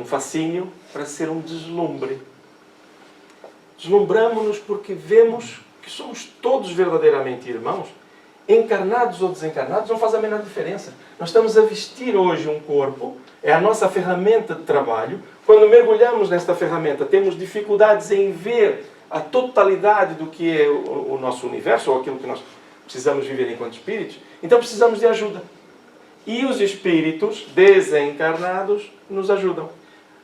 [SPEAKER 1] fascínio para ser um deslumbre. Deslumbramos-nos porque vemos que somos todos verdadeiramente irmãos, encarnados ou desencarnados, não faz a menor diferença. Nós estamos a vestir hoje um corpo, é a nossa ferramenta de trabalho. Quando mergulhamos nesta ferramenta, temos dificuldades em ver a totalidade do que é o nosso universo, ou aquilo que nós precisamos viver enquanto espíritos, então precisamos de ajuda. E os espíritos desencarnados nos ajudam.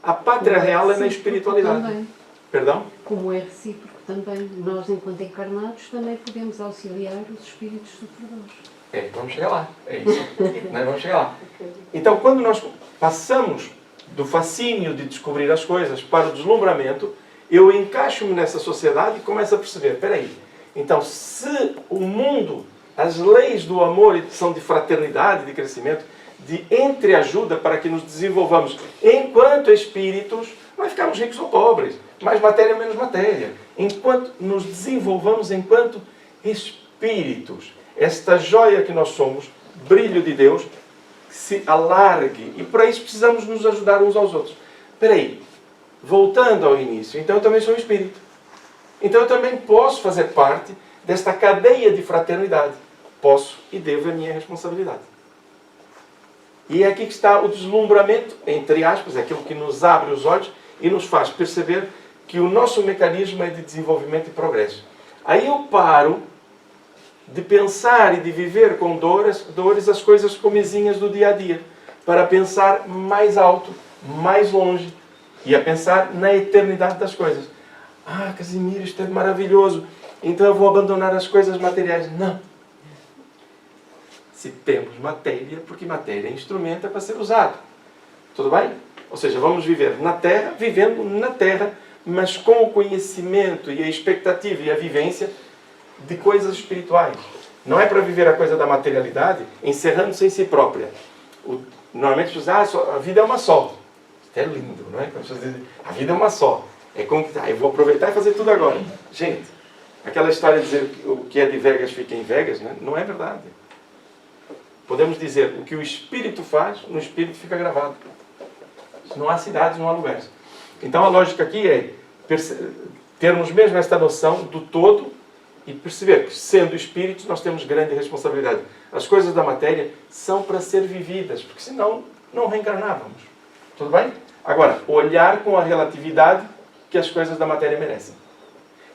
[SPEAKER 1] A pátria real é na espiritualidade.
[SPEAKER 4] Também.
[SPEAKER 1] Perdão?
[SPEAKER 4] Como é recíproco também. Nós, enquanto encarnados, também podemos auxiliar os espíritos sofredores.
[SPEAKER 1] Vamos chegar lá. É isso. Nós vamos chegar lá. Então, quando nós passamos do fascínio de descobrir as coisas para o deslumbramento, eu encaixo-me nessa sociedade e começo a perceber, espera aí, então se o mundo, as leis do amor são de fraternidade, de crescimento, de entreajuda para que nos desenvolvamos enquanto espíritos, não é ficarmos ricos ou pobres, mais matéria ou menos matéria. Enquanto nos desenvolvamos enquanto espíritos, esta joia que nós somos, brilho de Deus, se alargue. E para isso precisamos nos ajudar uns aos outros. Espera aí, voltando ao início, então eu também sou um espírito. Então eu também posso fazer parte desta cadeia de fraternidade. Posso e devo, a minha responsabilidade. E é aqui que está o deslumbramento, entre aspas, é aquilo que nos abre os olhos e nos faz perceber que o nosso mecanismo é de desenvolvimento e progresso. Aí eu paro de pensar e de viver com dores as coisas comezinhas do dia a dia, para pensar mais alto, mais longe, e a pensar na eternidade das coisas. Ah, Casimiro, isto é maravilhoso, então eu vou abandonar as coisas materiais. Não. Se temos matéria, porque matéria é instrumento, é para ser usado. Tudo bem? Ou seja, vamos viver na Terra, vivendo na Terra, mas com o conhecimento e a expectativa e a vivência de coisas espirituais. Não é para viver a coisa da materialidade encerrando-se em si própria. Normalmente as pessoas dizem, a vida é uma só. Isso é lindo, não é? Quando as pessoas dizem, a vida é uma só. É como que, eu vou aproveitar e fazer tudo agora. Gente, aquela história de dizer que o que é de Vegas fica em Vegas, né? Não é verdade. Podemos dizer, o que o Espírito faz, no Espírito fica gravado. Não há cidades, não há lugares. Então a lógica aqui é termos mesmo esta noção do todo E perceber que, sendo espíritos, nós temos grande responsabilidade. As coisas da matéria são para ser vividas, porque senão não reencarnávamos. Tudo bem? Agora, olhar com a relatividade que as coisas da matéria merecem.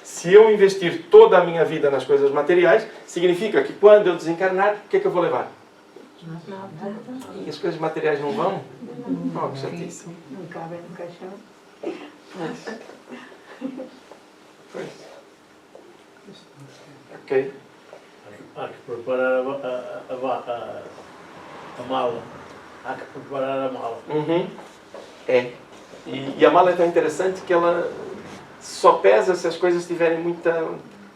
[SPEAKER 1] Se eu investir toda a minha vida nas coisas materiais, significa que quando eu desencarnar, o que é que eu vou levar? E as coisas materiais não vão? Oh, que chatice.
[SPEAKER 6] Não cabem no caixão.
[SPEAKER 1] Pois. Ok.
[SPEAKER 7] Há que preparar a mala. Há que preparar a mala.
[SPEAKER 1] Uhum. É. E a mala é tão interessante que ela só pesa se as coisas tiverem muita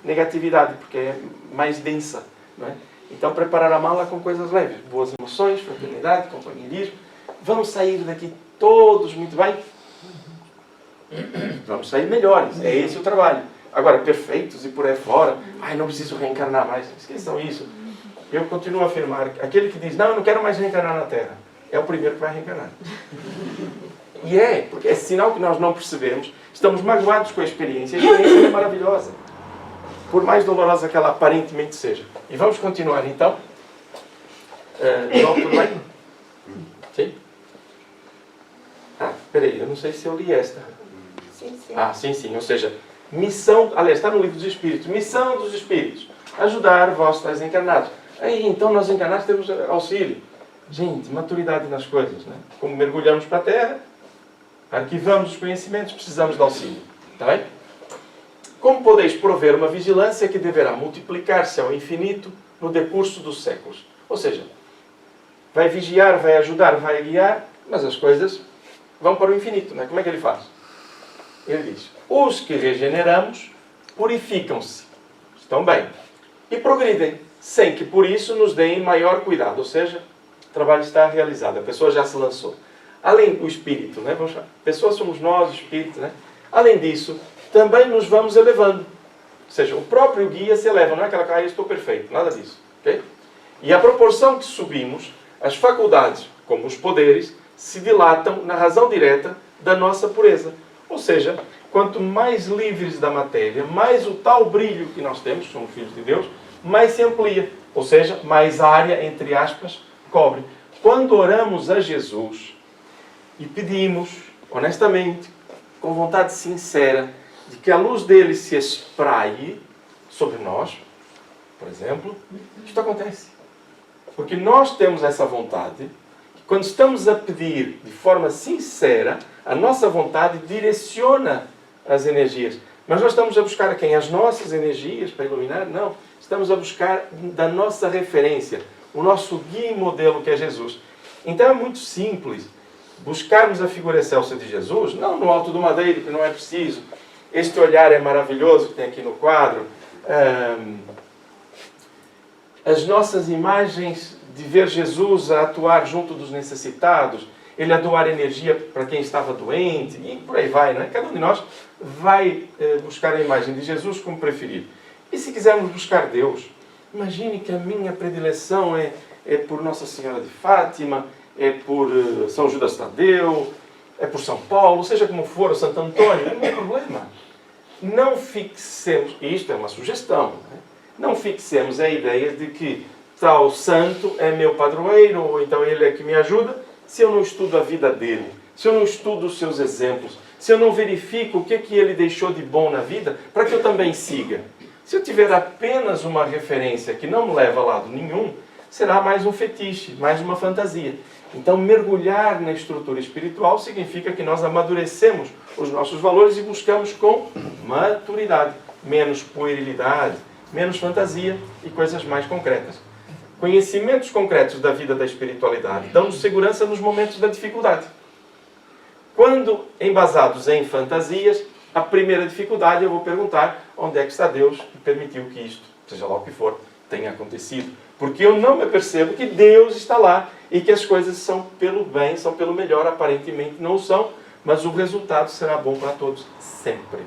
[SPEAKER 1] negatividade, porque é mais densa. Não é? Então, preparar a mala com coisas leves. Boas emoções, fraternidade, companheirismo. Vamos sair daqui todos muito bem? Vamos sair melhores. É esse o trabalho. Agora, perfeitos e por aí fora. Ai, não preciso reencarnar mais. Esqueçam isso. Eu continuo a afirmar que aquele que diz, não, eu não quero mais reencarnar na Terra, é o primeiro que vai reencarnar. E porque é sinal que nós não percebemos. Estamos magoados com a experiência. A experiência é maravilhosa. Por mais dolorosa que ela aparentemente seja. E vamos continuar então. João, tudo bem? Sim? Espera aí, eu não sei se eu li esta.
[SPEAKER 5] Sim, sim.
[SPEAKER 1] Sim. Ou seja, missão, aliás, está no livro dos Espíritos. Missão dos Espíritos. Ajudar vós, tais encarnados. Aí, então, nós encarnados temos auxílio. Gente, maturidade nas coisas, né? Como mergulhamos para a Terra, arquivamos os conhecimentos, precisamos de auxílio. Está bem? Como podeis prover uma vigilância que deverá multiplicar-se ao infinito no decurso dos séculos? Ou seja, vai vigiar, vai ajudar, vai guiar, mas as coisas vão para o infinito, não é? Como é que ele faz? Ele diz, os que regeneramos purificam-se, estão bem, e progridem, sem que por isso nos deem maior cuidado. Ou seja, o trabalho está realizado, a pessoa já se lançou. Além do espírito, né? Pessoas somos nós, espírito, né? Além disso, também nos vamos elevando. Ou seja, o próprio guia se eleva, não é aquela cara, eu estou perfeito, nada disso. Okay? E à proporção que subimos, as faculdades, como os poderes, se dilatam na razão direta da nossa pureza. Ou seja, quanto mais livres da matéria, mais o tal brilho que nós temos, somos filhos de Deus, mais se amplia. Ou seja, mais área, entre aspas, cobre. Quando oramos a Jesus e pedimos, honestamente, com vontade sincera, de que a luz dele se espraie sobre nós, por exemplo, isto acontece. Porque nós temos essa vontade, que quando estamos a pedir de forma sincera, a nossa vontade direciona as energias. Mas nós estamos a buscar a quem? As nossas energias para iluminar? Não. Estamos a buscar da nossa referência, o nosso guia e modelo que é Jesus. Então é muito simples buscarmos a figura excelsa de Jesus, não no alto do madeiro, que não é preciso. Este olhar é maravilhoso que tem aqui no quadro. As nossas imagens de ver Jesus a atuar junto dos necessitados, ele a doar energia para quem estava doente, e por aí vai, não é? Cada um de nós vai buscar a imagem de Jesus como preferido. E se quisermos buscar Deus, imagine que a minha predileção é por Nossa Senhora de Fátima, é por São Judas Tadeu, é por São Paulo, seja como for, Santo Antônio, não é problema. Não fixemos, e isto é uma sugestão, né? Não fixemos a ideia de que tal santo é meu padroeiro, ou então ele é que me ajuda, se eu não estudo a vida dele, se eu não estudo os seus exemplos, se eu não verifico o que ele deixou de bom na vida, para que eu também siga. Se eu tiver apenas uma referência que não me leva a lado nenhum, será mais um fetiche, mais uma fantasia. Então, mergulhar na estrutura espiritual significa que nós amadurecemos os nossos valores e buscamos com maturidade, menos puerilidade, menos fantasia e coisas mais concretas. Conhecimentos concretos da vida da espiritualidade dão-nos segurança nos momentos da dificuldade. Quando embasados em fantasias, a primeira dificuldade eu vou perguntar onde é que está Deus que permitiu que isto, seja lá o que for, tenha acontecido. Porque eu não me percebo que Deus está lá e que as coisas são pelo bem, são pelo melhor, aparentemente não são, mas o resultado será bom para todos, sempre.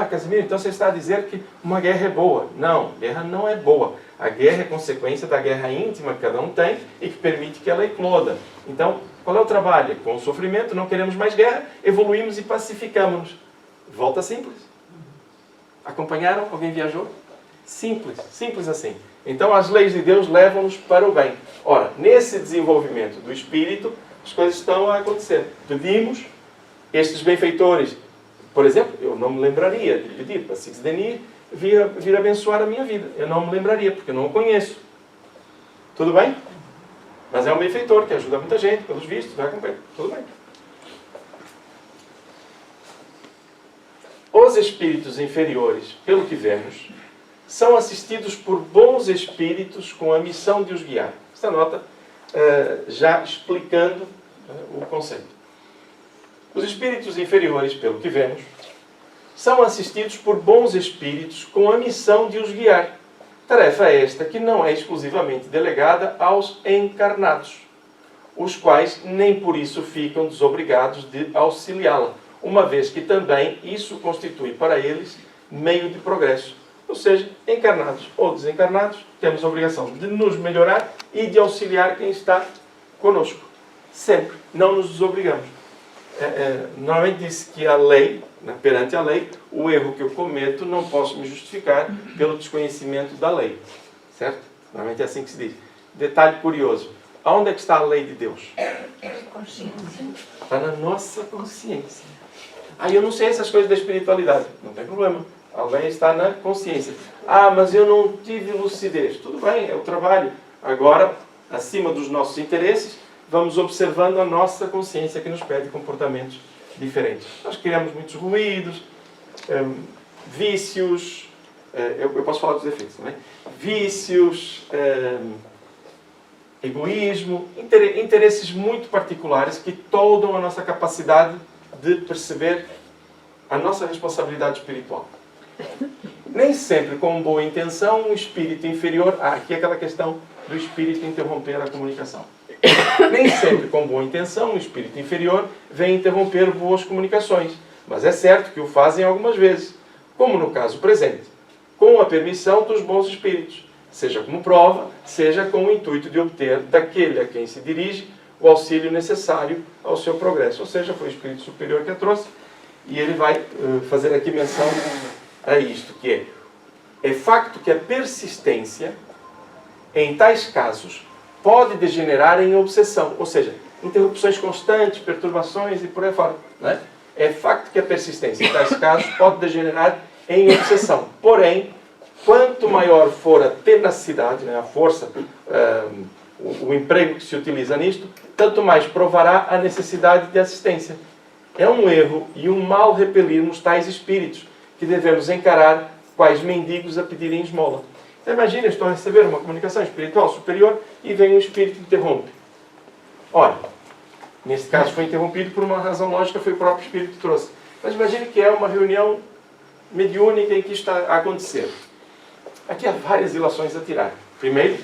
[SPEAKER 1] Casimiro, então você está a dizer que uma guerra é boa. Não, guerra não é boa. A guerra é consequência da guerra íntima que cada um tem e que permite que ela ecloda. Então, qual é o trabalho? Com o sofrimento, não queremos mais guerra, evoluímos e pacificamos-nos. Volta simples. Acompanharam? Alguém viajou? Simples, simples assim. Então as leis de Deus levam-nos para o bem. Ora, nesse desenvolvimento do Espírito, as coisas estão a acontecer. Pedimos, estes benfeitores, por exemplo, eu não me lembraria de pedir para Six Denis vir abençoar a minha vida. Eu não me lembraria, porque eu não o conheço. Tudo bem? Mas é um benfeitor que ajuda muita gente, pelos vistos, vai acompanhar. Tudo bem. Os espíritos inferiores, pelo que vemos, são assistidos por bons espíritos com a missão de os guiar. Esta nota já explicando o conceito. Os espíritos inferiores, pelo que vemos, são assistidos por bons espíritos com a missão de os guiar. Tarefa esta que não é exclusivamente delegada aos encarnados, os quais nem por isso ficam desobrigados de auxiliá-la, uma vez que também isso constitui para eles meio de progresso. Ou seja, encarnados ou desencarnados, temos a obrigação de nos melhorar e de auxiliar quem está conosco. Sempre. Não nos desobrigamos. Normalmente diz que a lei, perante a lei, o erro que eu cometo não posso me justificar pelo desconhecimento da lei. Certo? Normalmente é assim que se diz. Detalhe curioso. Aonde é que está a lei de Deus? Está na nossa consciência. Aí eu não sei essas coisas da espiritualidade. Não tem problema. A lei está na consciência. Ah, mas eu não tive lucidez. Tudo bem, é o trabalho. Agora, acima dos nossos interesses, vamos observando a nossa consciência que nos pede comportamentos diferentes. Nós criamos muitos ruídos, vícios, eu posso falar dos defeitos também, vícios, egoísmo, interesses muito particulares que toldam a nossa capacidade de perceber a nossa responsabilidade espiritual. Nem sempre com boa intenção, um espírito inferior... aqui é aquela questão do espírito interromper a comunicação. Nem sempre com boa intenção, um espírito inferior vem interromper boas comunicações. Mas é certo que o fazem algumas vezes, como no caso presente, com a permissão dos bons espíritos, seja como prova, seja com o intuito de obter daquele a quem se dirige o auxílio necessário ao seu progresso. Ou seja, foi o espírito superior que a trouxe, e ele vai fazer aqui menção a isto, que é facto que a persistência, em tais casos, pode degenerar em obsessão, ou seja, interrupções constantes, perturbações e por aí fora. Né? É facto que a persistência, em tais casos, pode degenerar em obsessão. Porém, quanto maior for a tenacidade, né, a força, o emprego que se utiliza nisto, tanto mais provará a necessidade de assistência. É um erro e um mal repelirmos tais espíritos, que devemos encarar quais mendigos a pedirem esmola. Então imagina, estou a receber uma comunicação espiritual superior e vem um espírito e interrompe. Ora, neste caso foi interrompido por uma razão lógica, foi o próprio espírito que trouxe. Mas imagine que é uma reunião mediúnica em que isto está a acontecer. Aqui há várias ilações a tirar. Primeiro,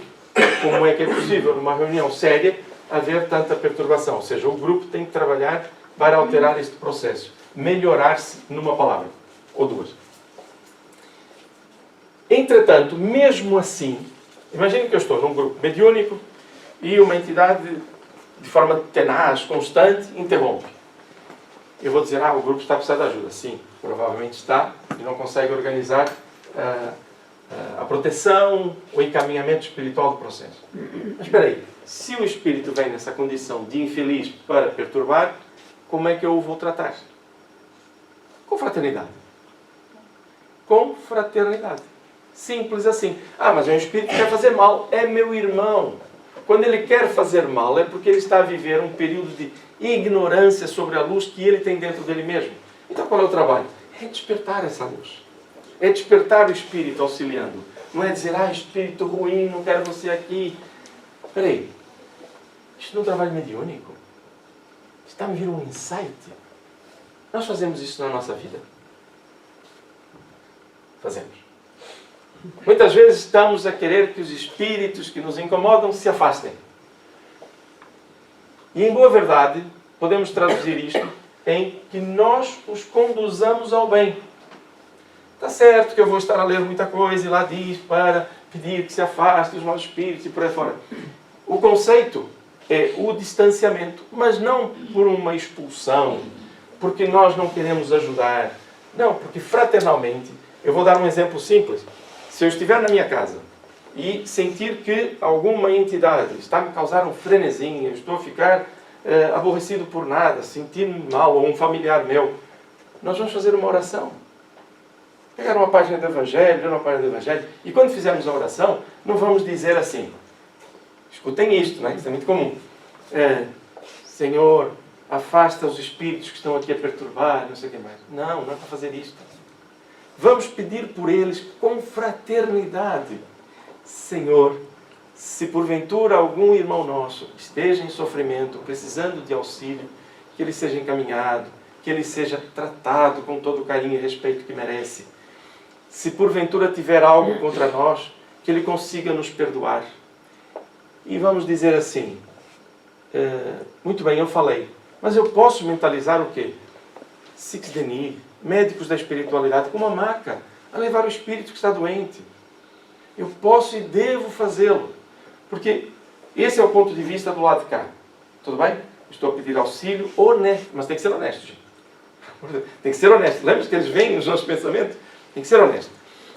[SPEAKER 1] como é que é possível, numa reunião séria, haver tanta perturbação? Ou seja, o grupo tem que trabalhar para alterar este processo. Melhorar-se numa palavra. Ou duas. Entretanto, mesmo assim, imagine que eu estou num grupo mediúnico e uma entidade, de forma tenaz, constante, interrompe. Eu vou dizer, o grupo está precisando de ajuda. Sim, provavelmente está, e não consegue organizar a proteção, o encaminhamento espiritual do processo. Mas espera aí, se o espírito vem nessa condição de infeliz para perturbar, como é que eu o vou tratar? Com fraternidade. Com fraternidade. Simples assim. Mas é um espírito que quer fazer mal. É meu irmão. Quando ele quer fazer mal, é porque ele está a viver um período de ignorância sobre a luz que ele tem dentro dele mesmo. Então qual é o trabalho? É despertar essa luz. É despertar o espírito auxiliando. Não é dizer, espírito ruim, não quero você aqui. Espera aí. Isto não é um trabalho mediúnico? Está me vindo um insight? Nós fazemos isso na nossa vida? Fazemos. Muitas vezes estamos a querer que os espíritos que nos incomodam se afastem. E em boa verdade, podemos traduzir isto em que nós os conduzamos ao bem. Está certo que eu vou estar a ler muita coisa e lá diz para pedir que se afaste os maus espíritos e por aí fora. O conceito é o distanciamento, mas não por uma expulsão, porque nós não queremos ajudar. Não, porque fraternalmente, eu vou dar um exemplo simples. Se eu estiver na minha casa e sentir que alguma entidade está a me causar um frenesim, eu estou a ficar aborrecido por nada, sentindo-me mal, ou um familiar meu, nós vamos fazer uma oração. Pegar uma página do Evangelho, ler uma página do Evangelho, e quando fizermos a oração, não vamos dizer assim, escutem isto, não é? Isso é muito comum. Senhor, afasta os espíritos que estão aqui a perturbar, não sei o que mais. Não é para fazer isto. Vamos pedir por eles com fraternidade. Senhor, se porventura algum irmão nosso esteja em sofrimento, precisando de auxílio, que ele seja encaminhado, que ele seja tratado com todo o carinho e respeito que merece. Se porventura tiver algo contra nós, que ele consiga nos perdoar. E vamos dizer assim, muito bem, eu falei, mas eu posso mentalizar o quê? Six Denis, médicos da espiritualidade, com uma maca, a levar o espírito que está doente. Eu posso e devo fazê-lo. Porque esse é o ponto de vista do lado de cá. Tudo bem? Estou a pedir auxílio honesto, mas tem que ser honesto, gente. Tem que ser honesto. Lembra que eles veem nos nossos pensamentos? Tem que ser honesto.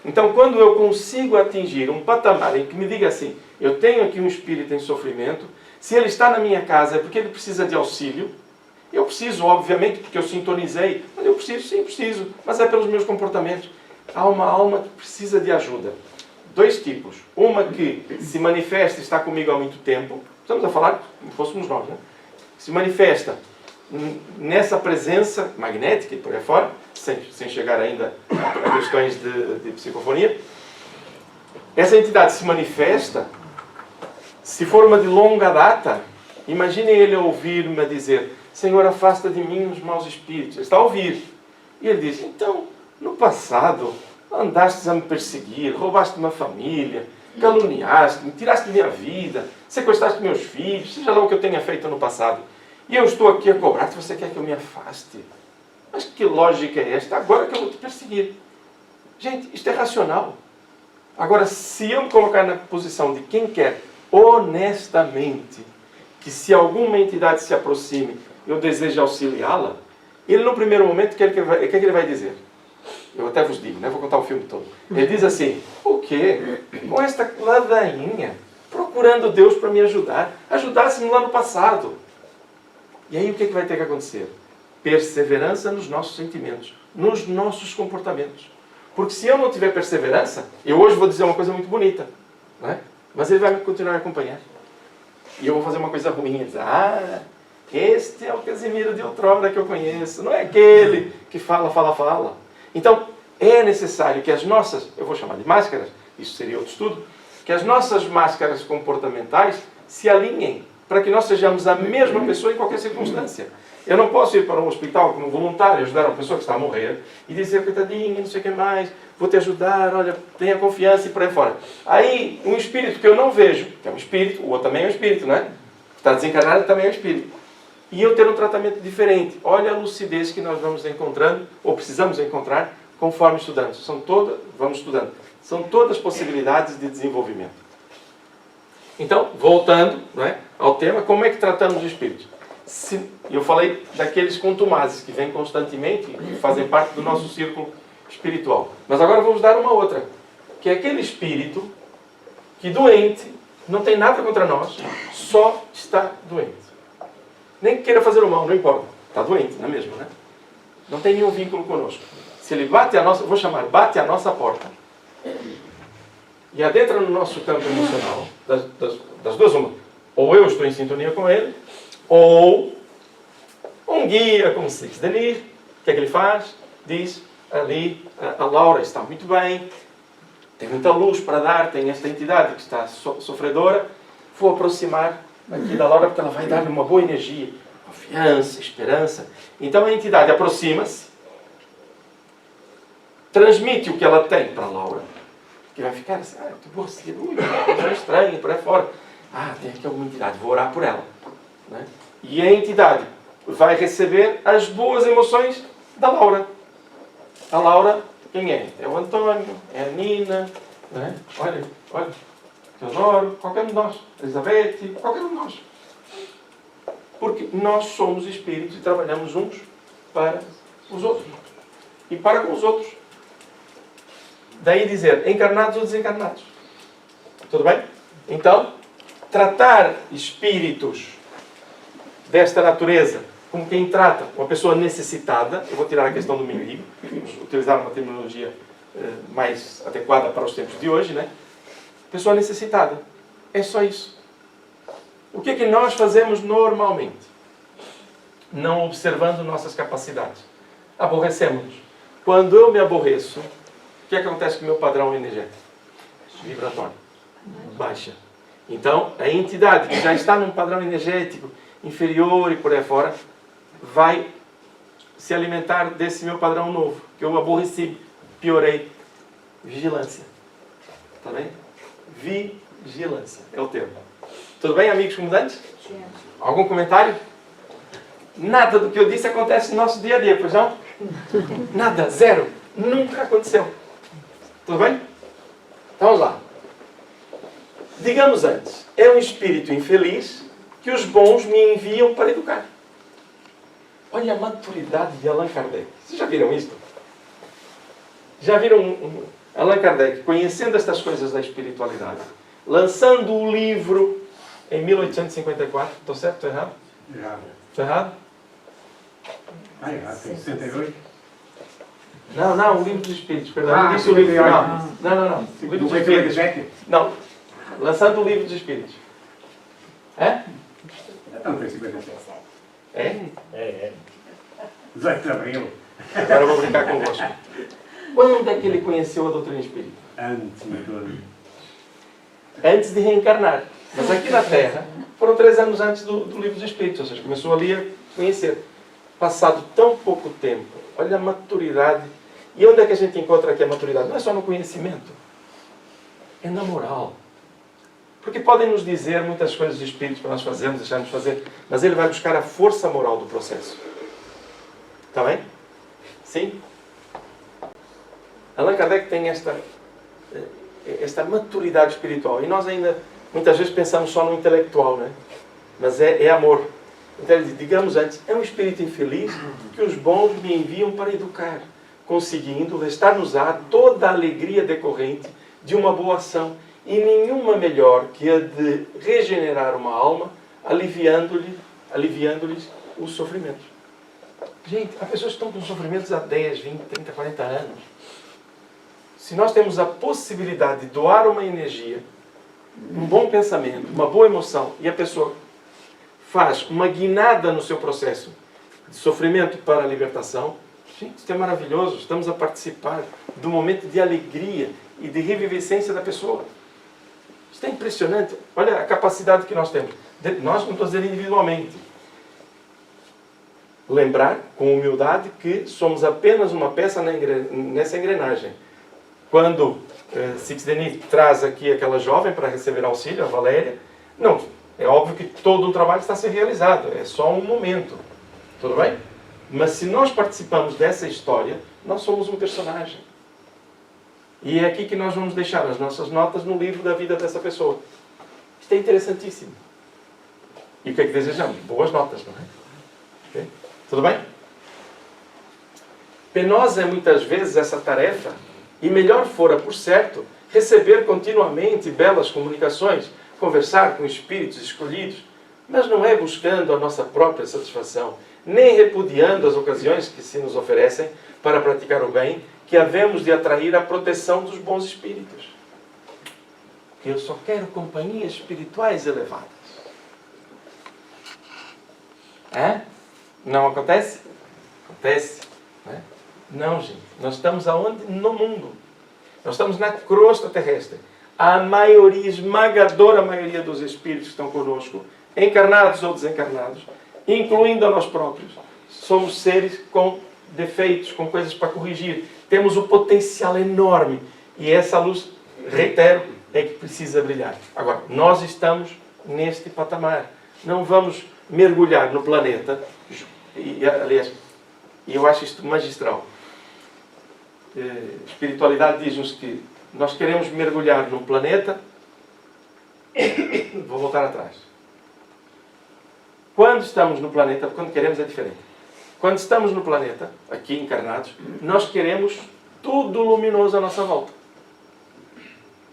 [SPEAKER 1] Então, quando eu consigo atingir um patamar em que me diga assim, eu tenho aqui um espírito em sofrimento, se ele está na minha casa é porque ele precisa de auxílio. Eu preciso, obviamente, porque eu sintonizei, mas eu preciso, sim, preciso, mas é pelos meus comportamentos. Há uma alma que precisa de ajuda. Dois tipos. Uma que se manifesta e está comigo há muito tempo. Estamos a falar como fôssemos nós, né? Se manifesta nessa presença magnética e por aí fora, sem chegar ainda a questões de psicofonia. Essa entidade se manifesta, se for uma de longa data, imaginem ele ouvir-me a dizer, Senhor, afasta de mim os maus espíritos. Ele está a ouvir. E ele diz, então, no passado, andaste a me perseguir, roubaste uma família, caluniaste-me, tiraste minha vida, sequestraste meus filhos, seja lá o que eu tenha feito no passado. E eu estou aqui a cobrar, se você quer que eu me afaste. Mas que lógica é esta? Agora que eu vou te perseguir. Gente, isto é racional. Agora, se eu me colocar na posição de quem quer honestamente que se alguma entidade se aproxime, eu desejo auxiliá-la, ele no primeiro momento, o que ele vai dizer? Eu até vos digo, né? Vou contar o filme todo. Ele diz assim, o quê? Com esta ladainha, procurando Deus para me ajudar. Ajudasse-me lá no passado. E aí o que vai ter que acontecer? Perseverança nos nossos sentimentos, nos nossos comportamentos. Porque se eu não tiver perseverança, eu hoje vou dizer uma coisa muito bonita, não é? Mas ele vai me continuar a acompanhar. E eu vou fazer uma coisa ruim. Dizer, este é o Casimiro de outrora que eu conheço. Não é aquele que fala. Então, é necessário que as nossas, eu vou chamar de máscaras, isso seria outro estudo, que as nossas máscaras comportamentais se alinhem para que nós sejamos a mesma pessoa em qualquer circunstância. Eu não posso ir para um hospital como voluntário, ajudar uma pessoa que está a morrer e dizer, coitadinha, não sei o que mais, vou te ajudar, olha, tenha confiança e por aí fora. Aí, um espírito que eu não vejo, que é um espírito, o outro também é um espírito, não é? Está desencarnado também é um espírito. E eu ter um tratamento diferente. Olha a lucidez que nós vamos encontrando, ou precisamos encontrar, conforme estudamos. Vamos estudando. São todas possibilidades de desenvolvimento. Então, voltando, não é, ao tema, como é que tratamos os espíritos? Eu falei daqueles contumazes que vêm constantemente e fazem parte do nosso círculo espiritual. Mas agora vamos dar uma outra, que é aquele espírito que doente, não tem nada contra nós, só está doente. Nem que queira fazer o mal, não importa. Está doente, não é mesmo, né? Não tem nenhum vínculo conosco. Se ele bate a nossa porta e adentra no nosso campo emocional, das duas uma, ou eu estou em sintonia com ele, ou um guia como Six Denis, o que é que ele faz? Diz, ali, a Laura está muito bem, tem muita luz para dar, tem esta entidade que está sofredora, vou aproximar aqui da Laura porque ela vai dar-lhe uma boa energia, confiança, esperança. Então a entidade aproxima-se, transmite o que ela tem para a Laura, que vai ficar assim, eu estou aborrecido, coisa estranha, por aí fora. Tem aqui alguma entidade, vou orar por ela. Né? E a entidade vai receber as boas emoções da Laura. A Laura, quem é? É o Antônio, é a Nina, né? Olha, Teodoro, qualquer um de nós, Elizabeth, qualquer um de nós. Porque nós somos espíritos e trabalhamos uns para os outros. E para com os outros. daí dizer encarnados ou desencarnados. Tudo bem? Então, tratar espíritos desta natureza como quem trata uma pessoa necessitada, eu vou tirar a questão do mendigo, vamos utilizar uma terminologia mais adequada para os tempos de hoje, né? Pessoa necessitada. É só isso. O que é que nós fazemos normalmente? Não observando nossas capacidades. Aborrecemos-nos. Quando eu me aborreço, o que acontece com o meu padrão energético? Vibratório. Baixa. Então, a entidade que já está num padrão energético inferior e por aí fora, vai se alimentar desse meu padrão novo, que eu aborreci, piorei. Vigilância. Está bem? Vigilância é o termo. Tudo bem, amigos comandantes? Algum comentário? Nada do que eu disse acontece no nosso dia a dia, pois não? Nada, zero. Nunca aconteceu. Tudo bem? Então vamos lá. Digamos antes, é um espírito infeliz que os bons me enviam para educar. Olha a maturidade de Allan Kardec. Vocês já viram isto? Já viram Allan Kardec conhecendo estas coisas da espiritualidade, lançando o livro em 1854. Estou certo? Estou errado?
[SPEAKER 6] Errado.
[SPEAKER 1] Estou errado?
[SPEAKER 6] Ah, errado. Tem 68?
[SPEAKER 1] Não, o livro dos espíritos. Perdão, não disse o livro final. Não. O livro dos espíritos.
[SPEAKER 6] 57?
[SPEAKER 1] Não. Lançando o livro dos espíritos. É?
[SPEAKER 6] Não, foi 57.
[SPEAKER 1] É?
[SPEAKER 7] É.
[SPEAKER 6] 18 de abril.
[SPEAKER 1] Agora eu vou brincar convosco. Quando é que ele conheceu a doutrina espírita?
[SPEAKER 6] Antes de tudo.
[SPEAKER 1] Antes de reencarnar. Mas aqui na Terra, foram 3 anos antes do livro dos espíritos. Ou seja, começou ali a conhecer. Passado tão pouco tempo. Olha a maturidade. E onde é que a gente encontra aqui a maturidade? Não é só no conhecimento. É na moral. Porque podem nos dizer muitas coisas de espíritos para nós fazermos, deixarmos fazer. Mas ele vai buscar a força moral do processo. Está bem? Sim? Allan Kardec tem esta maturidade espiritual. E nós ainda, muitas vezes, pensamos só no intelectual, né? Mas é amor. Então ele diz, digamos antes, é um espírito infeliz que os bons me enviam para educar, conseguindo restar-nos-á toda a alegria decorrente de uma boa ação, e nenhuma melhor que a de regenerar uma alma, aliviando-lhes os sofrimentos. Gente, há pessoas que estão com sofrimentos há 10, 20, 30, 40 anos. Se nós temos a possibilidade de doar uma energia, um bom pensamento, uma boa emoção, e a pessoa faz uma guinada no seu processo de sofrimento para a libertação, gente, isso é maravilhoso. Estamos a participar do momento de alegria e de revivescência da pessoa. Isso é impressionante. Olha a capacidade que nós temos. Nós, não estou dizendo individualmente. Lembrar, com humildade, que somos apenas uma peça nessa engrenagem. Quando Six Denis traz aqui aquela jovem para receber auxílio, a Valéria, não, é óbvio que todo o trabalho está a ser realizado. É só um momento. Tudo bem? Mas se nós participamos dessa história, nós somos um personagem. E é aqui que nós vamos deixar as nossas notas no livro da vida dessa pessoa. Isto é interessantíssimo. E o que é que desejamos? Boas notas, não é? Okay? Tudo bem? Penosa é muitas vezes essa tarefa, e melhor fora, por certo, receber continuamente belas comunicações, conversar com espíritos escolhidos, mas não é buscando a nossa própria satisfação, nem repudiando as ocasiões que se nos oferecem para praticar o bem, que havemos de atrair a proteção dos bons espíritos. Que eu só quero companhias espirituais elevadas. É? Não acontece? Acontece. Né? Não, gente. Nós estamos aonde? No mundo. Nós estamos na crosta terrestre. A maioria, esmagadora maioria dos espíritos que estão conosco, encarnados ou desencarnados, incluindo a nós próprios, somos seres com defeitos, com coisas para corrigir. Temos um potencial enorme. E essa luz, reitero, é que precisa brilhar. Agora, nós estamos neste patamar. Não vamos mergulhar no planeta. Aliás, eu acho isto magistral. Espiritualidade diz-nos que nós queremos mergulhar num planeta. Vou voltar atrás. Quando estamos no planeta, quando queremos é diferente. Quando estamos no planeta, aqui encarnados, nós queremos tudo luminoso à nossa volta.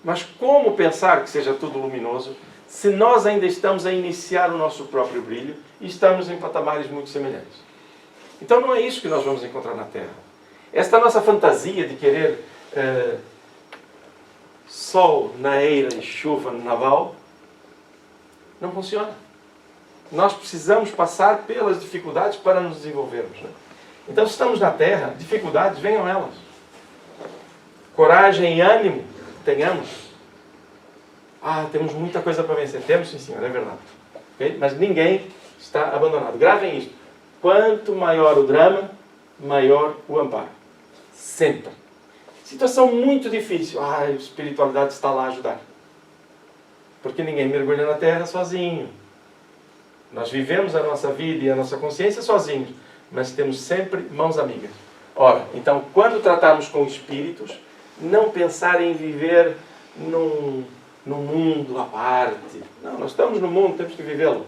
[SPEAKER 1] Mas como pensar que seja tudo luminoso se nós ainda estamos a iniciar o nosso próprio brilho e estamos em patamares muito semelhantes? Então não é isso que nós vamos encontrar na Terra. Esta nossa fantasia de querer sol na eira e chuva no naval não funciona. Nós precisamos passar pelas dificuldades para nos desenvolvermos. Né? Então, se estamos na Terra, dificuldades, venham elas. Coragem e ânimo, tenhamos. Temos muita coisa para vencer. Temos, sim, senhor, é verdade. Okay? Mas ninguém está abandonado. Gravem isto. Quanto maior o drama, maior o amparo. Sempre. Situação muito difícil. A espiritualidade está lá a ajudar. Porque ninguém mergulha na Terra sozinho. Nós vivemos a nossa vida e a nossa consciência sozinhos. Mas temos sempre mãos amigas. Ora, então, quando tratarmos com espíritos, não pensar em viver num mundo à parte. Não, nós estamos no mundo, temos que vivê-lo.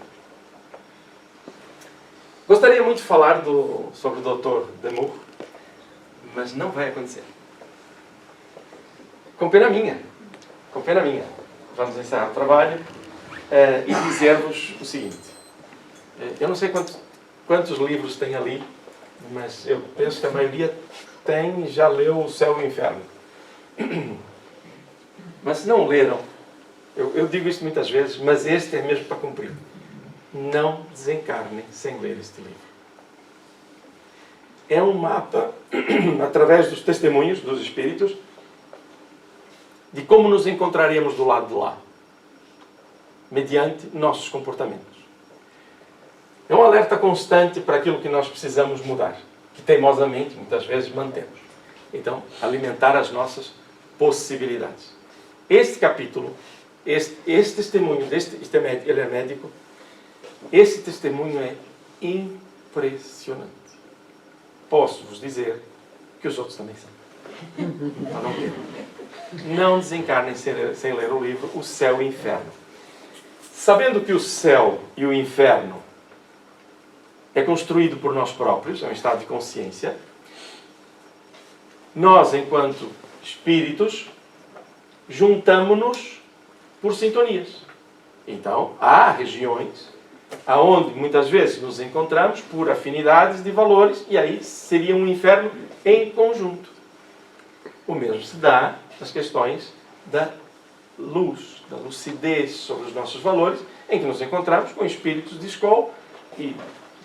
[SPEAKER 1] Gostaria muito de falar sobre o Dr. Demur, mas não vai acontecer. Com pena minha. Com pena minha. Vamos encerrar o trabalho e dizer-vos o seguinte. Eu não sei quantos livros tem ali, mas eu penso que a maioria tem, já leu O Céu e o Inferno. Mas se não leram, eu digo isto muitas vezes, mas este é mesmo para cumprir. Não desencarnem sem ler este livro. É um mapa, através dos testemunhos dos espíritos, de como nos encontraríamos do lado de lá, mediante nossos comportamentos. É um alerta constante para aquilo que nós precisamos mudar, que teimosamente, muitas vezes, mantemos. Então, alimentar as nossas possibilidades. Este capítulo, este testemunho, ele é médico, esse testemunho é impressionante. Posso-vos dizer que os outros também são. Não desencarnem sem ler o livro O Céu e o Inferno. Sabendo que o céu e o inferno é construído por nós próprios, é um estado de consciência, nós, enquanto espíritos, juntamo-nos por sintonias. Então, há regiões aonde muitas vezes nos encontramos por afinidades de valores, e aí seria um inferno em conjunto. O mesmo se dá nas questões da luz, da lucidez sobre os nossos valores, em que nos encontramos com espíritos de escola e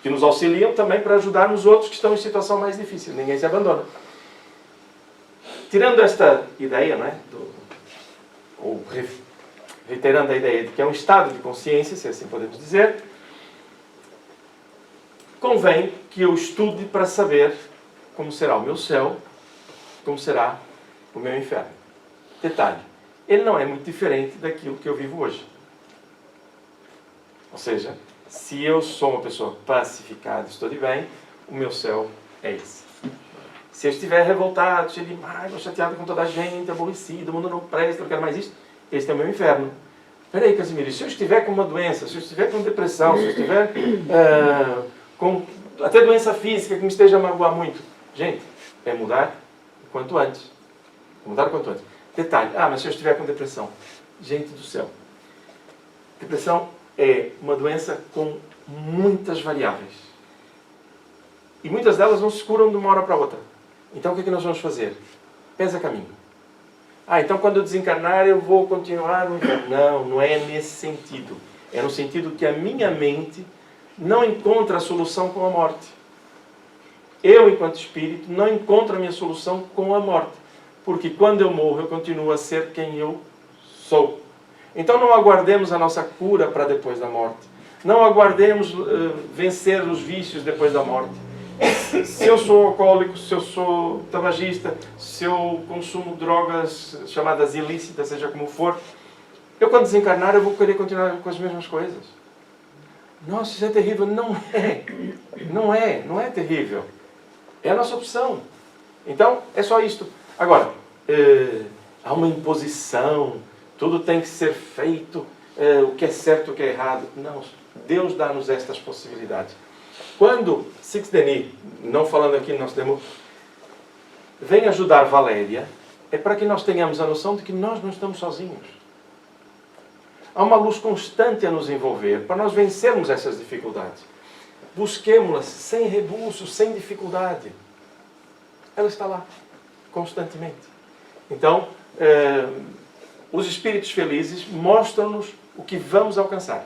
[SPEAKER 1] que nos auxiliam também para ajudar os outros que estão em situação mais difícil. Ninguém se abandona. Tirando esta ideia, não é? Ou reiterando a ideia de que é um estado de consciência, se assim podemos dizer, convém que eu estude para saber como será o meu céu, como será o meu inferno. Detalhe, ele não é muito diferente daquilo que eu vivo hoje. Ou seja, se eu sou uma pessoa pacificada, estou de bem, o meu céu é esse. Se eu estiver revoltado, cheio de raiva, chateado com toda a gente, aborrecido, o mundo não presta, não quero mais isso, este é o meu inferno. Peraí, Casimiro, se eu estiver com uma doença, se eu estiver com depressão, se eu estiver com até doença física que me esteja a magoar muito, gente, é mudar o quanto antes. Mudar o quanto antes. Detalhe, mas se eu estiver com depressão, gente do céu, depressão é uma doença com muitas variáveis. E muitas delas não se curam de uma hora para outra. Então o que é que nós vamos fazer? Pesa caminho. Então quando eu desencarnar eu vou continuar no inferno. Não, não é nesse sentido. É no sentido que a minha mente não encontra a solução com a morte. Eu, enquanto espírito, não encontro a minha solução com a morte. Porque quando eu morro eu continuo a ser quem eu sou. Então não aguardemos a nossa cura para depois da morte. Não aguardemos vencer os vícios depois da morte. Se eu sou alcoólico, se eu sou tabagista, se eu consumo drogas chamadas ilícitas, seja como for, eu quando desencarnar eu vou querer continuar com as mesmas coisas. Nossa, isso é terrível. Não é. Não é terrível. É a nossa opção. Então, é só isto. Agora, há uma imposição, tudo tem que ser feito, o que é certo, o que é errado. Não, Deus dá-nos estas possibilidades. Quando Six Denis, não falando aqui no nosso demo, vem ajudar Valéria, é para que nós tenhamos a noção de que nós não estamos sozinhos. Há uma luz constante a nos envolver para nós vencermos essas dificuldades. Busquemos-las sem rebuço, sem dificuldade. Ela está lá, constantemente. Então, os espíritos felizes mostram-nos o que vamos alcançar.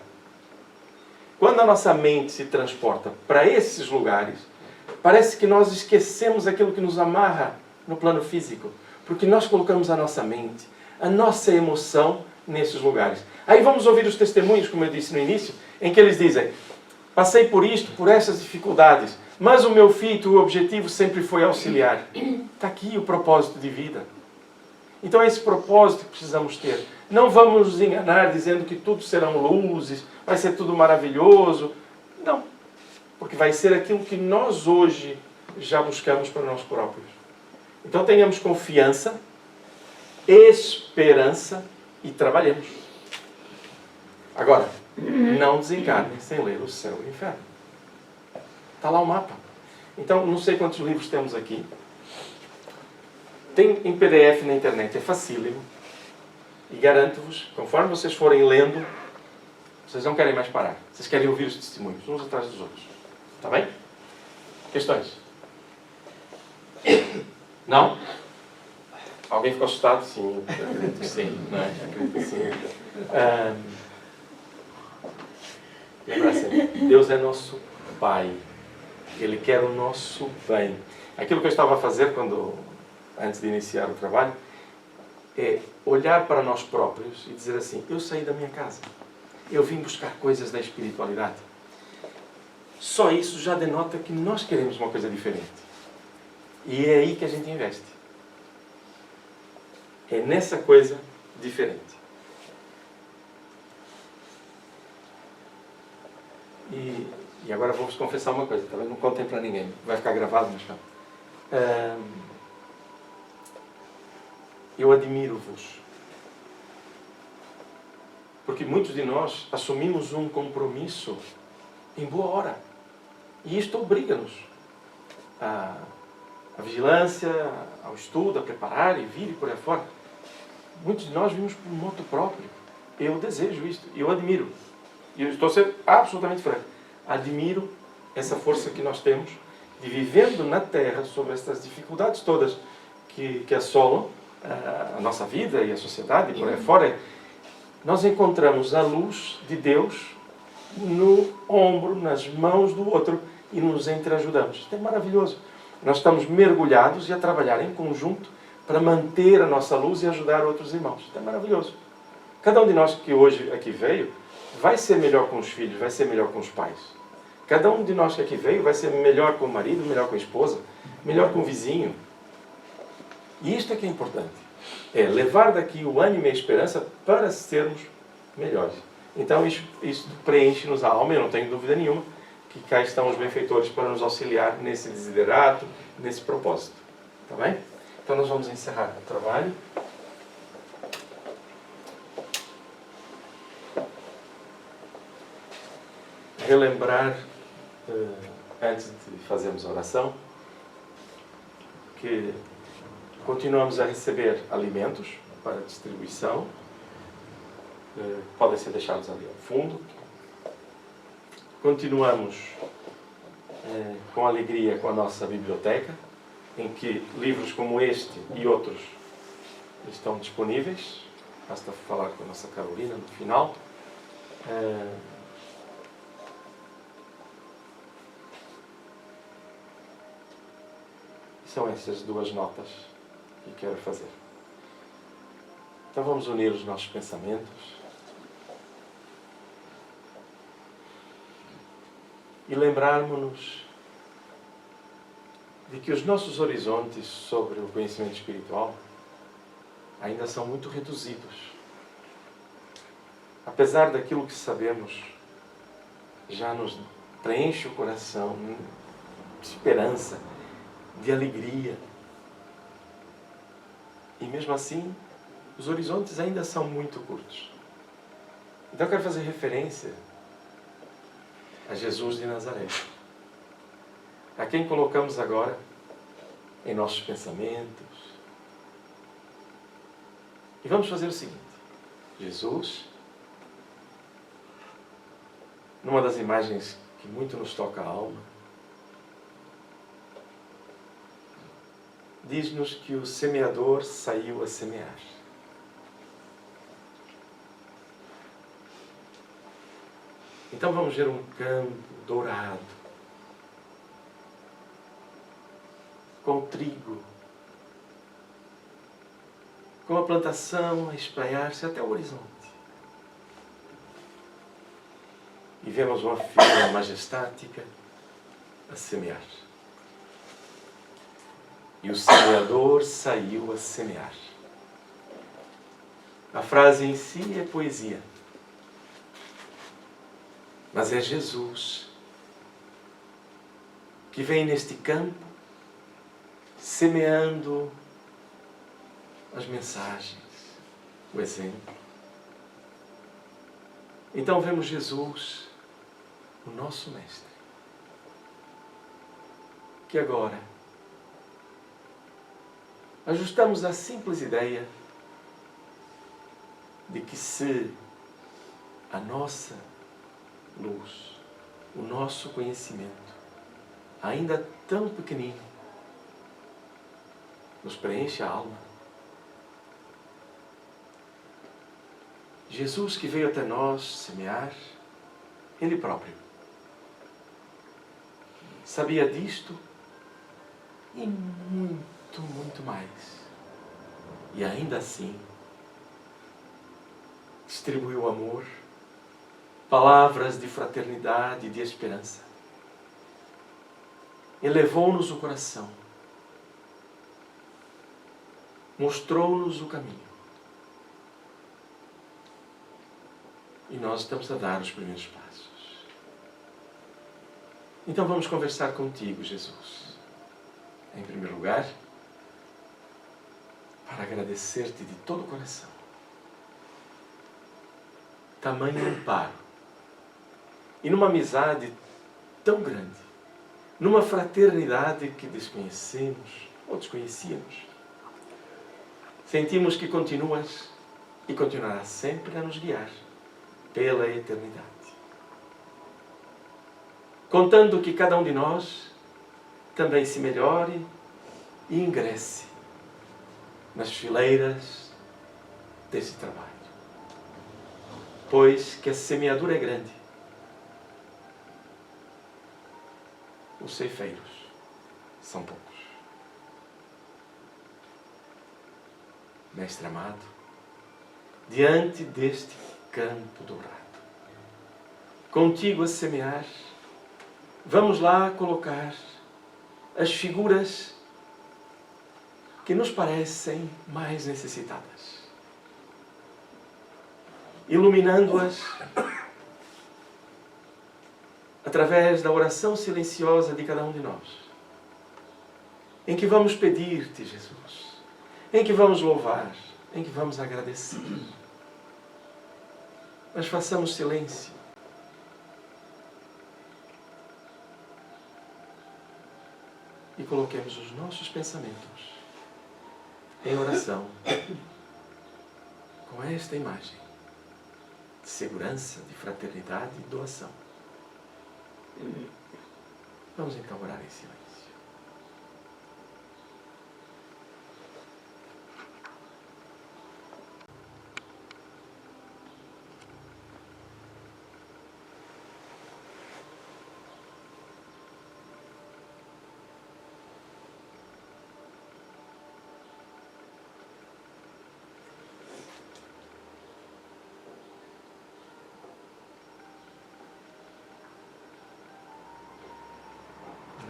[SPEAKER 1] Quando a nossa mente se transporta para esses lugares, parece que nós esquecemos aquilo que nos amarra no plano físico, porque nós colocamos a nossa mente, a nossa emoção nesses lugares. Aí vamos ouvir os testemunhos, como eu disse no início, em que eles dizem: passei por isto, por essas dificuldades, mas o meu fito, o objetivo sempre foi auxiliar. Está aqui o propósito de vida. Então é esse propósito que precisamos ter. Não vamos nos enganar dizendo que tudo serão luzes, vai ser tudo maravilhoso. Não. Porque vai ser aquilo que nós hoje já buscamos para nós próprios. Então tenhamos confiança, esperança e trabalhemos. Agora, não desencarnem sem ler o céu e o inferno. Está lá o mapa. Então, não sei quantos livros temos aqui. Tem em PDF na internet, é facílimo. E garanto-vos, conforme vocês forem lendo, vocês não querem mais parar. Vocês querem ouvir os testemunhos, uns atrás dos outros. Está bem? Questões? Não? Alguém ficou assustado? Sim, acredito que sim. Não é? Acredito que sim. Lembra assim, Deus é nosso Pai. Ele quer o nosso bem. Aquilo que eu estava a fazer antes de iniciar o trabalho é olhar para nós próprios e dizer assim: eu saí da minha casa, eu vim buscar coisas da espiritualidade. Só isso já denota que nós queremos uma coisa diferente. E é aí que a gente investe. É nessa coisa diferente. E agora vou-vos confessar uma coisa, tá? Não contem para ninguém, vai ficar gravado, mas não. Eu admiro-vos. Porque muitos de nós assumimos um compromisso em boa hora. E isto obriga-nos à vigilância, ao estudo, a preparar e vir e por aí fora. Muitos de nós vimos por moto próprio. Eu desejo isto, eu admiro. E eu estou a ser absolutamente franco. Admiro essa força que nós temos de, vivendo na Terra, sobre estas dificuldades todas que assolam a nossa vida e a sociedade e por aí fora, nós encontramos a luz de Deus no ombro, nas mãos do outro e nos entreajudamos. Isto é maravilhoso. Nós estamos mergulhados e a trabalhar em conjunto para manter a nossa luz e ajudar outros irmãos. Isto é maravilhoso. Cada um de nós que hoje aqui veio vai ser melhor com os filhos, vai ser melhor com os pais. Cada um de nós que aqui veio vai ser melhor com o marido, melhor com a esposa, melhor com o vizinho. E isto é que é importante. É levar daqui o ânimo e a esperança para sermos melhores. Então isso preenche-nos a alma, eu não tenho dúvida nenhuma que cá estão os benfeitores para nos auxiliar nesse desiderato, nesse propósito. Está bem? Então nós vamos encerrar o trabalho. Relembrar, antes de fazermos a oração, que continuamos a receber alimentos para distribuição, podem ser deixados ali ao fundo. Continuamos com alegria com a nossa biblioteca, em que livros como este e outros estão disponíveis. Basta falar com a nossa Carolina no final. São essas duas notas que quero fazer. Então vamos unir os nossos pensamentos e lembrarmos-nos de que os nossos horizontes sobre o conhecimento espiritual ainda são muito reduzidos. Apesar daquilo que sabemos, já nos preenche o coração de esperança, de alegria. E mesmo assim, os horizontes ainda são muito curtos. Então eu quero fazer referência a Jesus de Nazaré, a quem colocamos agora em nossos pensamentos, E vamos fazer o seguinte. Jesus, numa das imagens que muito nos toca a alma, diz-nos que o semeador saiu a semear. Então vamos ver um campo dourado, com trigo, com a plantação a espraiar-se até o horizonte. E vemos uma figura majestática a semear. E o semeador saiu a semear. A frase em si é poesia. Mas é Jesus que vem neste campo semeando as mensagens, o exemplo. Então vemos Jesus, o nosso Mestre, que agora ajustamos a simples ideia de que se a nossa luz, o nosso conhecimento, ainda tão pequenino, nos preenche a alma, Jesus que veio até nós semear, Ele próprio sabia disto e muito, muito mais. E ainda assim distribuiu amor, palavras de fraternidade e de esperança. Elevou-nos o coração, mostrou-nos o caminho. E nós estamos a dar os primeiros passos. Então vamos conversar contigo, Jesus. Em primeiro lugar, para agradecer-te de todo o coração. Tamanho amparo. E numa amizade tão grande, numa fraternidade que desconhecemos ou desconhecíamos, sentimos que continuas e continuarás sempre a nos guiar pela eternidade. Contando que cada um de nós também se melhore e ingresse nas fileiras desse trabalho. Pois que a semeadura é grande, os ceifeiros são poucos. Mestre amado, diante deste campo dourado, contigo a semear, vamos lá colocar as figuras que nos parecem mais necessitadas, iluminando-as através da oração silenciosa de cada um de nós, em que vamos pedir-te, Jesus, em que vamos louvar, em que vamos agradecer. Mas façamos silêncio. E coloquemos os nossos pensamentos em oração com esta imagem de segurança, de fraternidade e doação. Vamos então orar em silêncio.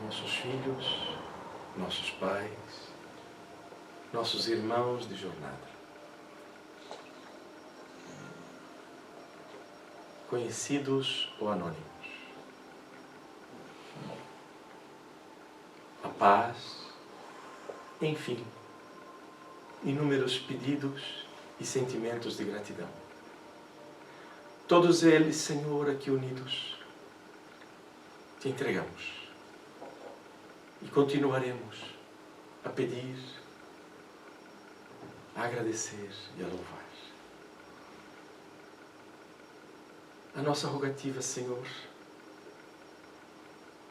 [SPEAKER 1] Nossos filhos, nossos pais, nossos irmãos de jornada, conhecidos ou anônimos, a paz, enfim, inúmeros pedidos e sentimentos de gratidão. Todos eles, Senhor, aqui unidos, te entregamos. E continuaremos a pedir a agradecer e a louvar. A nossa rogativa, Senhor,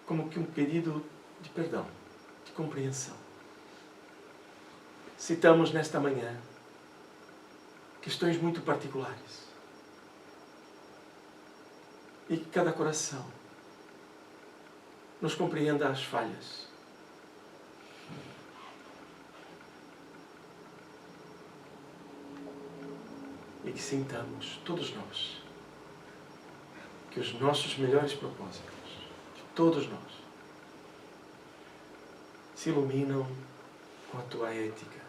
[SPEAKER 1] como que um pedido de perdão, de compreensão. Citamos nesta manhã questões muito particulares e que cada coração nos compreenda as falhas. E que sintamos, todos nós, que os nossos melhores propósitos, de todos nós, se iluminam com a Tua ética,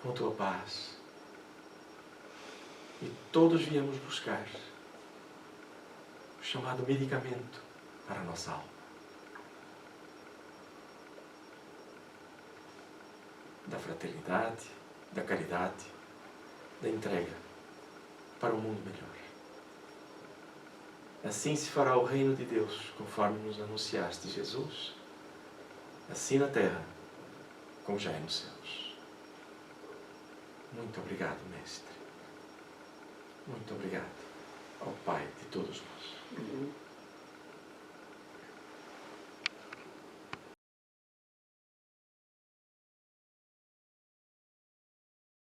[SPEAKER 1] com a Tua paz. E todos viemos buscar o chamado medicamento para a nossa alma. Da fraternidade, da caridade, da entrega para um mundo melhor. Assim se fará o reino de Deus, conforme nos anunciaste, Jesus, assim na terra, como já é nos céus. Muito obrigado, Mestre. Muito obrigado ao Pai de todos nós.